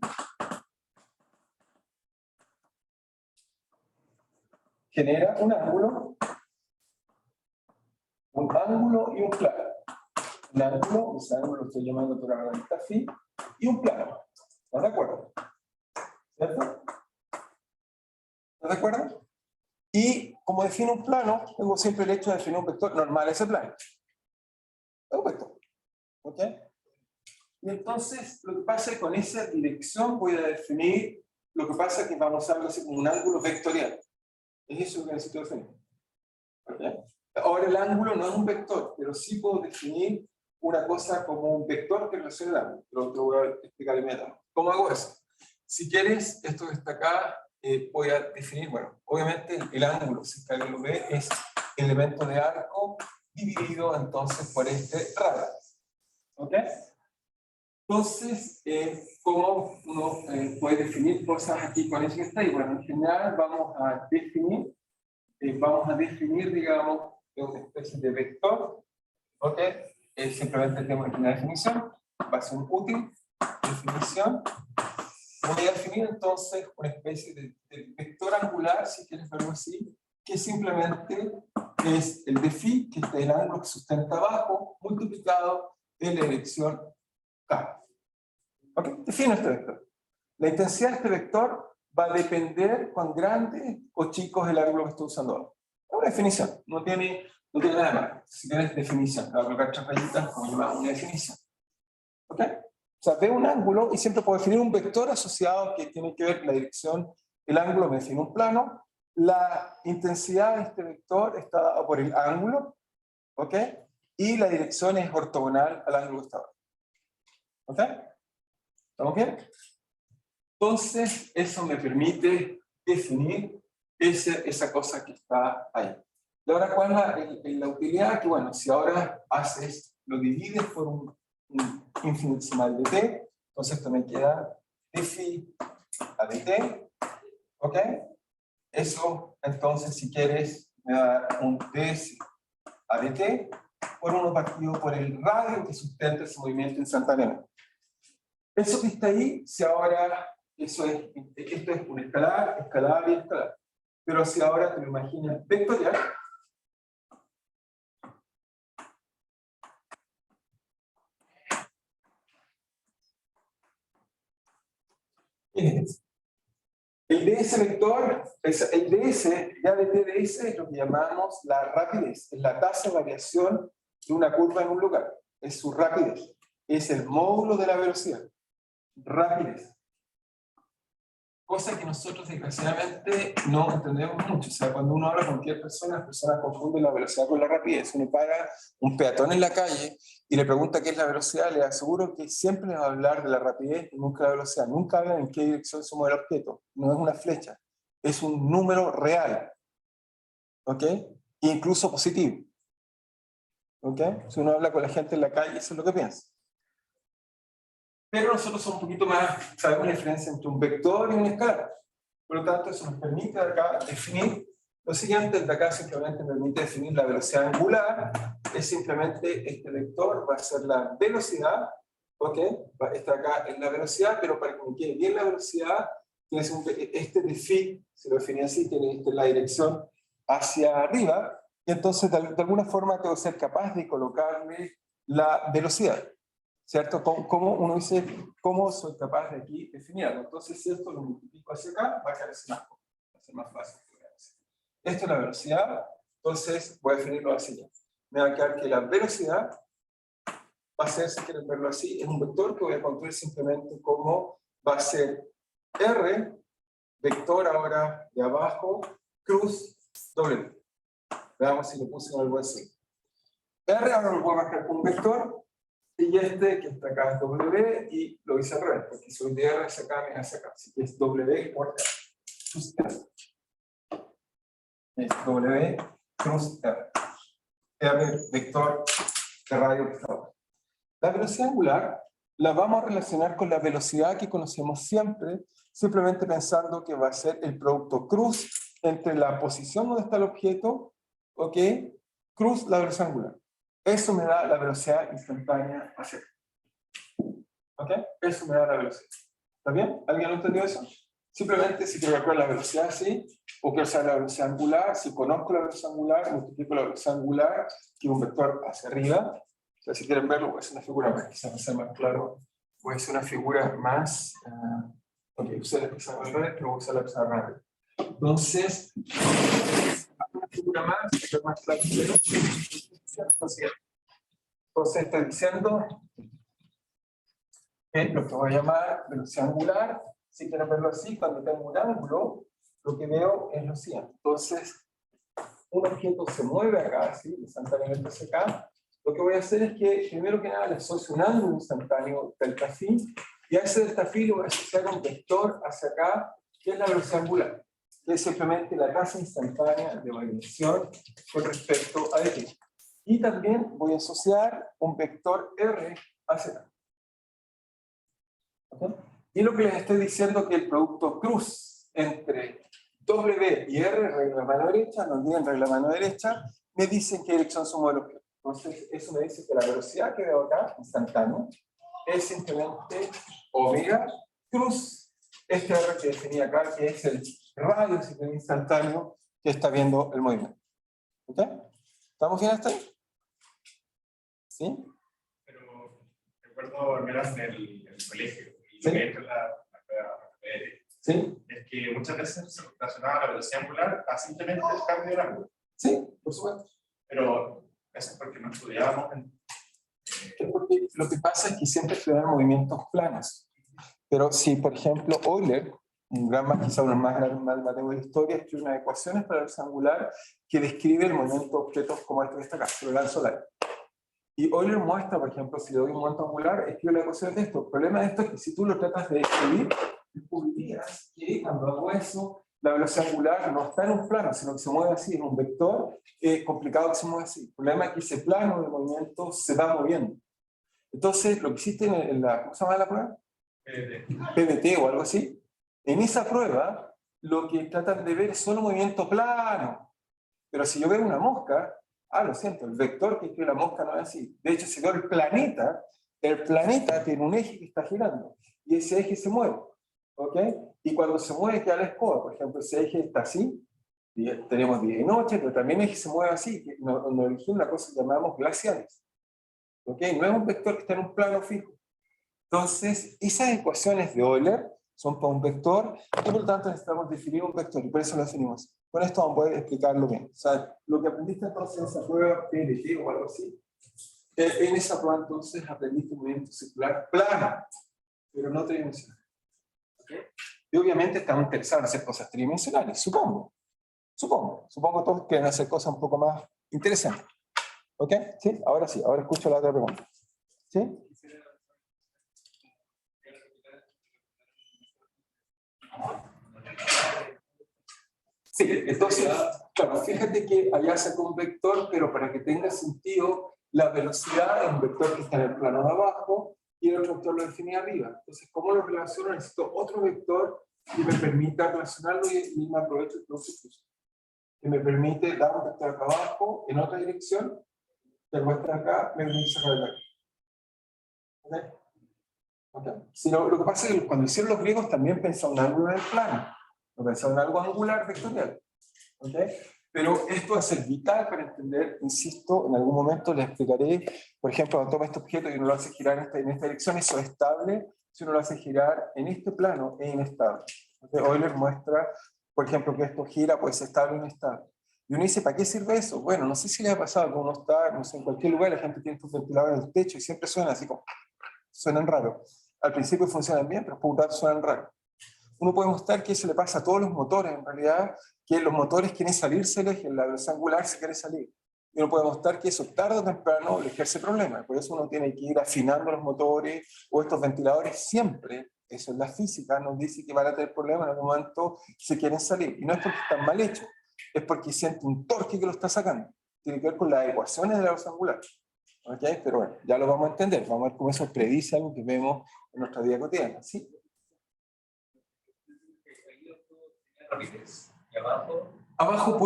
Speaker 1: genera un ángulo y un plano. Un ángulo, ese ángulo lo estoy llamando por la delta phi, y un plano. ¿Estás de acuerdo? ¿Cierto? ¿Estás de acuerdo? Y como defino un plano, tengo siempre el hecho de definir un vector normal a ese plano. Es un vector. ¿Ok? Y entonces, lo que pasa es que con esa dirección voy a definir, lo que pasa es que vamos a algo así como un ángulo vectorial. Es eso que necesito definir. ¿Okay? Ahora el ángulo no es un vector, pero sí puedo definir una cosa como un vector que relaciona el ángulo. Pero te voy a explicar inmediatamente. ¿Cómo hago eso? Si quieres, esto que está acá, voy a definir, bueno, obviamente el ángulo, si alguien lo ve, es el elemento de arco dividido entonces por este radio. ¿Ok? Entonces, ¿cómo uno puede definir cosas aquí con eso que está ahí? Bueno, en general vamos a definir, digamos, una especie de vector, ¿ok? Simplemente tenemos aquí una definición, va a ser un útil, definición. Voy a definir entonces una especie de vector angular, si quieres verlo así, que simplemente es el de phi, que es el ángulo que sustenta abajo, multiplicado en la dirección K. ¿Ok? Defino este vector. La intensidad de este vector va a depender cuán grande o chico es el ángulo que estoy usando ahora. Es una definición, no tiene No tiene nada más. Si tienes definición, te voy a colocar 3 rayitas como llamamos una definición. ¿Ok? O sea, veo un ángulo y siempre puedo definir un vector asociado que tiene que ver con la dirección. El ángulo me define un plano. La intensidad de este vector está dada por el ángulo. ¿Ok? Y la dirección es ortogonal al ángulo que está ahora. ¿Ok? ¿Estamos bien? Entonces, eso me permite definir esa cosa que está ahí. Y ahora, ¿cuál es la utilidad? Que bueno, si ahora lo divides por un infinitesimal de t, entonces esto me queda d phi a dt, ¿ok? Eso, entonces, si quieres, me da un ds a dt por 1 partido por el radio que sustenta ese movimiento instantáneamente. Eso que está ahí, si ahora, esto es un escalar, escalar y escalar. Pero si ahora te lo imaginas vectorial, es el ds vector, el ds, ya de TDS es lo que llamamos la rapidez, es la tasa de variación de una curva en un lugar, es su rapidez, es el módulo de la velocidad, rapidez. Cosa que nosotros desgraciadamente no entendemos mucho. O sea, cuando uno habla con cualquier persona, las personas confunden la velocidad con la rapidez. Uno para un peatón en la calle y le pregunta qué es la velocidad, le aseguro que siempre le va a hablar de la rapidez y nunca de la velocidad. Nunca hablan en qué dirección se mueve el objeto. No es una flecha, es un número real. ¿Ok? Incluso positivo. ¿Ok? Si uno habla con la gente en la calle, eso es lo que piensa. Pero nosotros somos un poquito más, sabemos la diferencia entre un vector y un escalar. Por lo tanto, eso nos permite acá definir lo siguiente. De acá simplemente me permite definir la velocidad angular. Es simplemente este vector va a ser la velocidad. ¿Ok? Esta acá es la velocidad, pero para que me quede bien la velocidad, tienes este de phi, si lo definí así, tiene la dirección hacia arriba. Y entonces, de alguna forma, tengo que ser capaz de colocarle la velocidad. ¿Cierto? ¿Cómo uno dice, cómo soy capaz de aquí definirlo? Entonces, si esto lo multiplico hacia acá, va a quedar así más, va a ser más fácil. Esto es la velocidad, entonces voy a definirlo así. Me va a quedar que la velocidad va a ser, si quieren verlo así, es un vector que voy a construir simplemente como va a ser R, vector ahora de abajo, cruz, W. Veamos si lo puse en el buen sitio. R ahora lo puedo marcar con un vector. Y este que está acá es W y lo hice al revés, porque soy de R hacia acá, me hacia acá. Así que es W por R. Es W cruz R. R vector de radio que está ahora. La velocidad angular la vamos a relacionar con la velocidad que conocemos siempre, simplemente pensando que va a ser el producto cruz entre la posición donde está el objeto, ¿ok? Cruz la velocidad angular. Eso me da la velocidad instantánea hacia acá. ¿Ok? Eso me da la velocidad. ¿Está bien? ¿Alguien lo entendió eso? Simplemente si quiero calcular la velocidad así, o quiero saber la velocidad angular, si conozco la velocidad angular, multiplico la velocidad angular, que es un vector hacia arriba. O sea, si quieren verlo, voy a hacer una figura más, quizás va a ser más claro. Voy a hacer una figura más... ok, usé la pizarra al revés, pero voy a usar la pizarra al revés. Entonces, una figura más, que es más claro. Entonces, estoy diciendo lo que voy a llamar velocidad angular. Si quiero verlo así, cuando tengo un ángulo, lo que veo es lo siguiente. Entonces, un objeto se mueve acá, ¿sí? Instantáneamente hacia acá. Lo que voy a hacer es que, primero que nada, le asocio un ángulo instantáneo delta phi, y a ese delta phi lo voy a asociar a un vector hacia acá, que es la velocidad angular, que es simplemente la tasa instantánea de variación con respecto a dt. Y también voy a asociar un vector r hacia acá. ¿Okay? Y lo que les estoy diciendo es que el producto cruz entre W y R, regla mano derecha, no olviden regla mano derecha, me dicen qué dirección somos los objetos. Entonces, eso me dice que la velocidad que veo acá, instantánea, es simplemente omega cruz, este R que definí acá, que es el radio instantáneo que está viendo el movimiento. ¿Ok? ¿Estamos bien hasta ahí? ¿Sí?
Speaker 2: Pero recuerdo al menos en el colegio, y
Speaker 1: ¿Sí?
Speaker 2: lo que he hecho en la PDR,
Speaker 1: ¿Sí?
Speaker 2: es que muchas veces se relacionaba la velocidad angular a simplemente el cambio del ángulo.
Speaker 1: Sí, por supuesto.
Speaker 2: Pero eso es porque no estudiábamos
Speaker 1: Porque lo que pasa es que siempre estudian movimientos planos. Pero si, por ejemplo, Euler, un gran quizá uno más grande matemático de historia, escribe unas ecuaciones para el angular que describe el movimiento de objetos como el que está acá, se lo lanzo al aire. Y Euler muestra, por ejemplo, si le doy un movimiento angular, escribe la ecuación de esto. El problema de esto es que si tú lo tratas de escribir, descubrirías que cuando hago eso, la velocidad angular no está en un plano, sino que se mueve así, en un vector complicado que se mueve así. El problema es que ese plano de movimiento se va moviendo. Entonces, lo que hiciste en la, ¿cómo se llama la prueba? PBT o algo así. En esa prueba, lo que tratan de ver es solo movimiento plano. Pero si yo veo una mosca, lo siento, el vector que escribe la mosca no es así. De hecho, si veo el planeta tiene un eje que está girando. Y ese eje se mueve. ¿Ok? Y cuando se mueve queda la escoba. Por ejemplo, ese eje está así. Y tenemos día y noche, pero también el eje se mueve así. Nos elegimos una cosa que llamamos glaciares. ¿Ok? No es un vector que está en un plano fijo. Entonces, esas ecuaciones de Euler son para un vector y por lo tanto necesitamos definir un vector y por eso lo definimos. Con esto vamos a poder explicarlo bien. O sea, lo que aprendiste entonces en esa prueba PLT o algo así, en esa prueba entonces aprendiste un movimiento circular plano, pero no tridimensional. ¿Okay? Y obviamente estamos interesados en hacer cosas tridimensionales, supongo. Supongo que todos quieren hacer cosas un poco más interesantes. ¿Ok? ¿Sí? Ahora escucho la otra pregunta. ¿Sí? Sí, entonces, claro, fíjate que allá sacó un vector, pero para que tenga sentido, la velocidad es un vector que está en el plano de abajo y el otro vector lo define arriba. Entonces, ¿cómo lo relaciono? Necesito otro vector que me permita relacionarlo y me aprovecho el proceso. Que me permite dar un vector acá abajo en otra dirección, que el vector acá me permite sacar el vector. ¿Ok? Okay. Si lo que pasa es que cuando hicieron los griegos también pensaban en algo en el plano, no pensaban en algo angular vectorial. ¿Okay? Pero esto va a ser vital para entender, insisto, en algún momento les explicaré, por ejemplo, cuando toma este objeto y uno lo hace girar en esta dirección, eso es estable, si uno lo hace girar en este plano es inestable. ¿Okay? Euler muestra, por ejemplo, que esto gira, puede ser estable o inestable. Y uno dice, ¿para qué sirve eso? Bueno, no sé si les ha pasado que uno está, no sé, en cualquier lugar, la gente tiene estos ventiladores en el techo y siempre suena así como, suenan raro. Al principio funcionan bien, pero por un rato suenan raro. Uno puede mostrar que eso le pasa a todos los motores, en realidad, que los motores quieren salirse del eje, la velocidad angular se quiere salir. Y uno puede mostrar que eso tarde o temprano le ejerce problemas. Por eso uno tiene que ir afinando los motores o estos ventiladores siempre. Eso es la física, nos dice que van a tener problemas en algún momento, se quieren salir. Y no es porque están mal hechos, es porque siente un torque que lo está sacando. Tiene que ver con las ecuaciones de la velocidad angular. ¿Okay? Pero bueno, ya lo vamos a entender. Vamos a ver cómo eso predice algo que vemos en nuestra vida cotidiana. ¿Sí?
Speaker 2: y
Speaker 1: abajo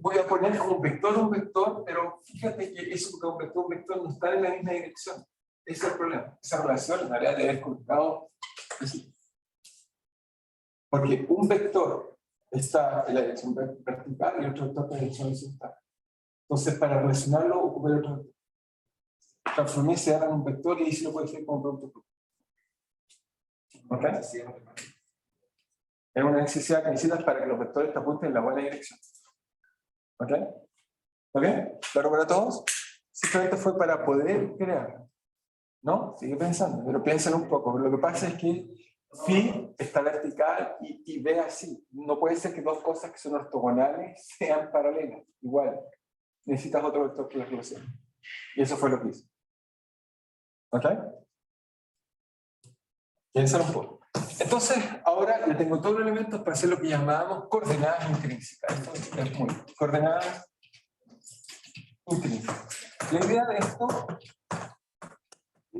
Speaker 1: voy a poner como un vector, pero fíjate que eso que un vector no está en la misma dirección. Ese es el problema. Esa relación en realidad debe haber colocado así. Porque un vector está en la dirección vertical y otro vector en la dirección horizontal. Entonces, para relacionarlo, ocupé el otro vector. Transformé ese en un vector y ahí se lo puede hacer como producto. ¿Ok? Es una necesidad que necesitas para que los vectores te apunten en la buena dirección. ¿Ok? ¿Ok? ¿Claro para todos? Simplemente fue para poder crear. ¿No? Sigue pensando, pero piénsalo un poco. Pero lo que pasa es que phi está vertical y ve así. No puede ser que dos cosas que son ortogonales sean paralelas. Igual. Necesitas otro vector que las relacione. Y eso fue lo que hice. ¿Ok? Piénsalo un poco. Entonces, ahora ya tengo todos los elementos para hacer lo que llamábamos coordenadas intrínsecas. Esto es muy coordenadas intrínsecas. La idea de esto,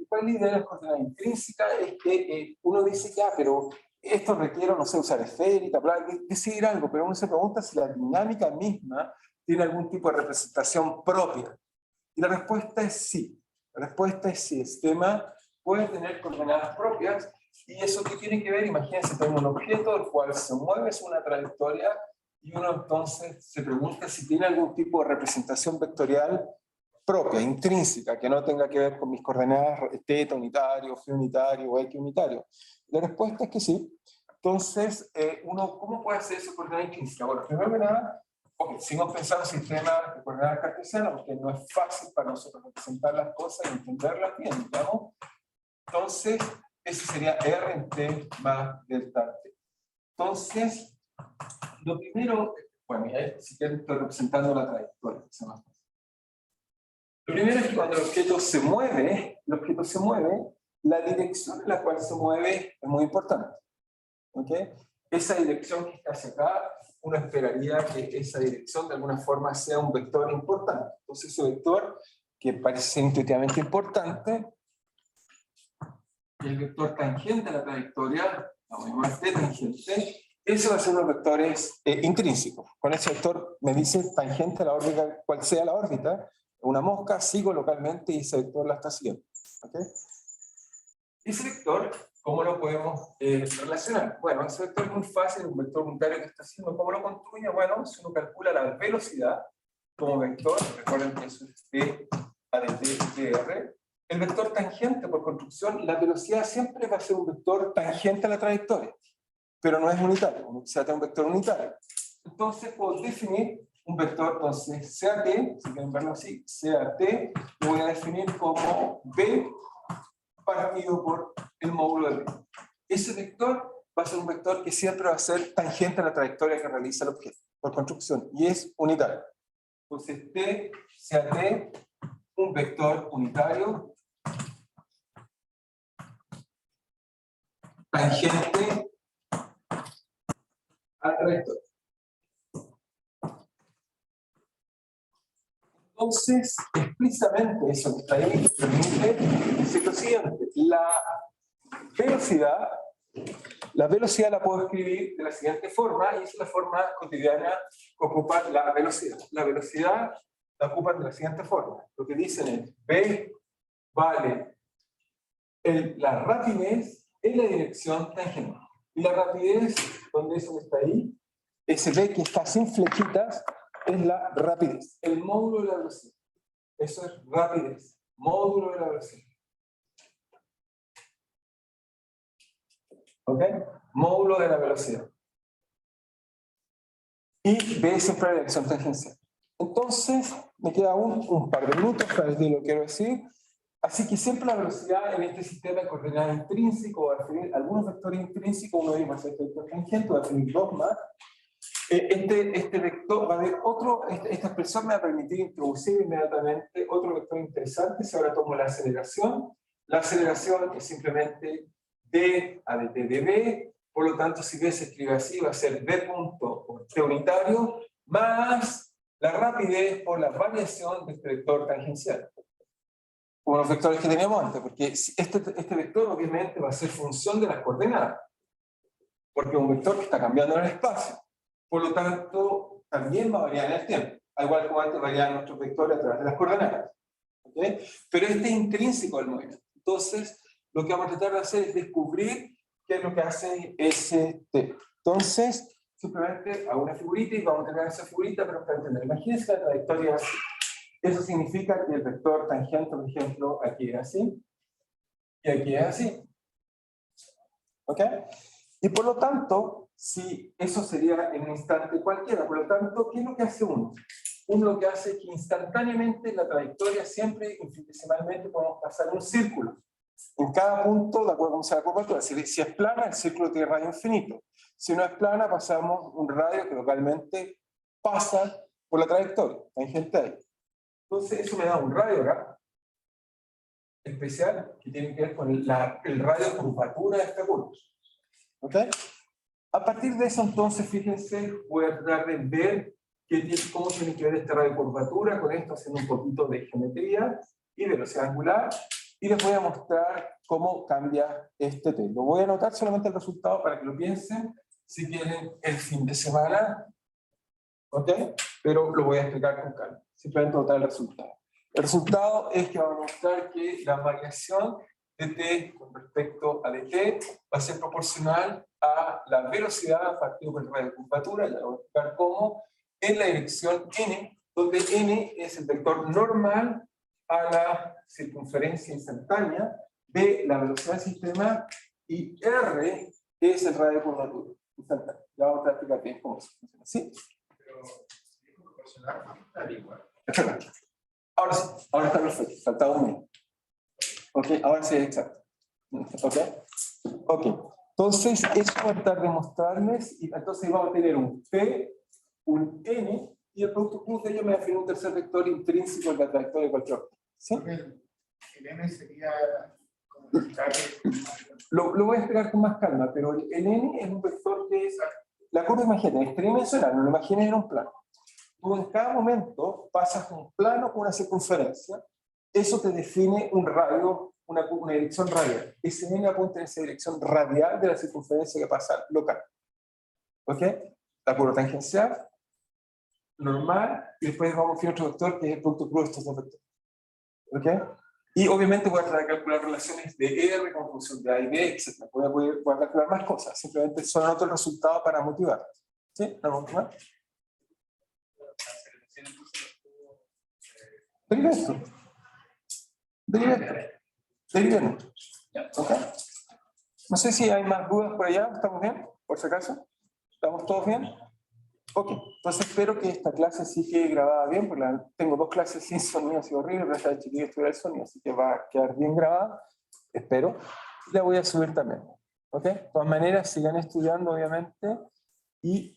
Speaker 1: ¿cuál es la idea de las coordenadas intrínsecas? Es que uno dice, ya, pero esto requiere, no sé, usar esférica, decidir algo, pero uno se pregunta si la dinámica misma tiene algún tipo de representación propia. Y la respuesta es sí. La respuesta es sí. El sistema puede tener coordenadas propias. ¿Y eso qué tiene que ver? Imagínense, tengo un objeto el cual se mueve, es una trayectoria, y uno entonces se pregunta si tiene algún tipo de representación vectorial propia, intrínseca, que no tenga que ver con mis coordenadas θ unitario, φ unitario o x unitario. La respuesta es que sí. Entonces, ¿cómo puede hacer eso coordenada intrínseca? Bueno, primero que nada, Ok, sigamos pensando en sistemas de coordenadas cartesianas, porque no es fácil para nosotros representar las cosas y entenderlas bien, digamos. Entonces, ese sería R en T más delta T. Entonces, lo primero, bueno, ya si quieren estoy representando la trayectoria, que sea más fácil. Lo primero es que cuando el objeto se mueve, la dirección en la cual se mueve es muy importante. ¿Ok? Esa dirección que está hacia acá, uno esperaría que esa dirección de alguna forma sea un vector importante. Entonces, ese vector que parece ser intuitivamente importante, el vector tangente a la trayectoria, vamos a llamar T tangente, ese va a ser unos vectores intrínsecos. Con ese vector me dice tangente a la órbita, cual sea la órbita, una mosca, sigo localmente y ese vector la está siguiendo. ¿Okay? Ese vector, ¿cómo lo podemos relacionar? Bueno, ese vector es muy fácil, un vector unitario que está haciendo. ¿Cómo lo construye? Bueno, si uno calcula la velocidad como vector, recuerden que eso es V a de T de R, el vector tangente por construcción, la velocidad siempre va a ser un vector tangente a la trayectoria, pero no es unitario, se trata de un vector unitario. Entonces puedo definir un vector, entonces, CAT, si quieren verlo así, CAT, lo voy a definir como V partido por el módulo de B. Ese vector va a ser un vector que siempre va a ser tangente a la trayectoria que realiza el objeto, por construcción, y es unitario. Entonces, T, CAT, un vector unitario, tangente a la trayectoria. Entonces, explícitamente eso que está ahí permite decir lo siguiente: la velocidad la puedo escribir de la siguiente forma, y es la forma cotidiana que ocupa la velocidad. La velocidad la ocupan de la siguiente forma. Lo que dicen es V vale la rapidez en la dirección tangente. Y la rapidez, donde eso está ahí, ese V que está sin flechitas, es la rapidez, el módulo de la velocidad. Eso es rapidez, módulo de la velocidad. ¿Ok? Módulo de la velocidad. Y V siempre la dirección tangencial. Entonces, me queda aún un par de minutos para decir lo que quiero decir. Así que siempre la velocidad en este sistema de coordenadas intrínseco va a definir algunos vectores intrínsecos, uno de ellos va a ser el vector tangente, va a definir dos más. Este vector va a haber otro, esta expresión me va a permitir introducir inmediatamente otro vector interesante. Si ahora tomo la aceleración es simplemente d a de t de b, por lo tanto si b se escribe así va a ser b punto por t unitario más la rapidez por la variación de este vector tangencial, como los vectores que teníamos antes, porque este vector obviamente va a ser función de las coordenadas, porque es un vector que está cambiando en el espacio. Por lo tanto, también va a variar en el tiempo, al igual como antes variaban nuestros vectores a través de las coordenadas. ¿Okay? Pero este es intrínseco al movimiento. Entonces, lo que vamos a tratar de hacer es descubrir qué es lo que hace ese T. Entonces, simplemente hago una figurita y vamos a tener esa figurita, pero para entender. Imagínense la trayectoria así. Eso significa que el vector tangente, por ejemplo, aquí es así, y aquí es así. ¿Ok? Y por lo tanto, si eso sería en un instante cualquiera, por lo tanto, ¿qué es lo que hace uno? Uno lo que hace es que instantáneamente en la trayectoria, siempre infinitesimalmente, podemos pasar un círculo. En cada punto, de acuerdo a cómo sea la curvatura. Si es plana, el círculo tiene radio infinito. Si no es plana, pasamos un radio que localmente pasa por la trayectoria, tangente ahí. Entonces, eso me da un radio acá, especial, que tiene que ver con el radio de curvatura de esta curva. ¿Ok? A partir de eso, entonces, fíjense, voy a tratar de ver cómo tiene que ver este radio de curvatura con esto, haciendo un poquito de geometría y velocidad angular, y les voy a mostrar cómo cambia este T. Lo voy a anotar solamente el resultado para que lo piensen, si quieren, el fin de semana, ¿ok? Pero lo voy a explicar con calma, simplemente anotar el resultado. El resultado es que vamos a mostrar que la variación de T con respecto a dt va a ser proporcional a la velocidad partido por el radio de curvatura, ya lo voy a explicar cómo, en la dirección n, donde n es el vector normal a la circunferencia instantánea, b la velocidad del sistema, y r es el radio de curvatura instantánea. Ya vamos a explicar bien cómo eso funciona. ¿Sí?
Speaker 2: Pero, Tal igual.
Speaker 1: Espera. Ahora sí, ahora está perfecto, faltaba un mes. Ok, ahora sí es exacto. Ok, ok. Entonces, eso va a tratar de mostrarles, y entonces vamos a tener un P, un N, y el producto cruz de ellos me define un tercer vector intrínseco en la trayectoria de cualquier objeto. ¿Sí?
Speaker 3: El N sería como el
Speaker 1: Lo voy a explicar con más calma, pero el N es un vector que es, la curva, imagínate, es tridimensional, no lo imagines en un plano. Tú en cada momento pasas un plano con una circunferencia, eso te define un radio, una dirección radial. Ese N apunta en esa dirección radial de la circunferencia que pasa local. ¿Ok? La curva tangencial, normal, y después vamos a definir otro vector que es el producto cruz de estos dos vectores. ¿Ok? Y obviamente voy a tratar de calcular relaciones de R con función de A y B, etc. Voy a calcular más cosas, simplemente solo anoto el resultado para motivar. ¿Sí? ¿No motivar? Derivento. Derivento. ¿Ok? No sé si hay más dudas por allá. ¿Estamos bien? Por si acaso. ¿Estamos todos bien? Ok. Entonces espero que esta clase sí quede grabada bien, porque tengo 2 clases sin sonido, ha sido horrible, pero esta chiquilla estuviera el sonido, así que va a quedar bien grabada. Espero. Y la voy a subir también. ¿Ok? De todas maneras, sigan estudiando, obviamente. Y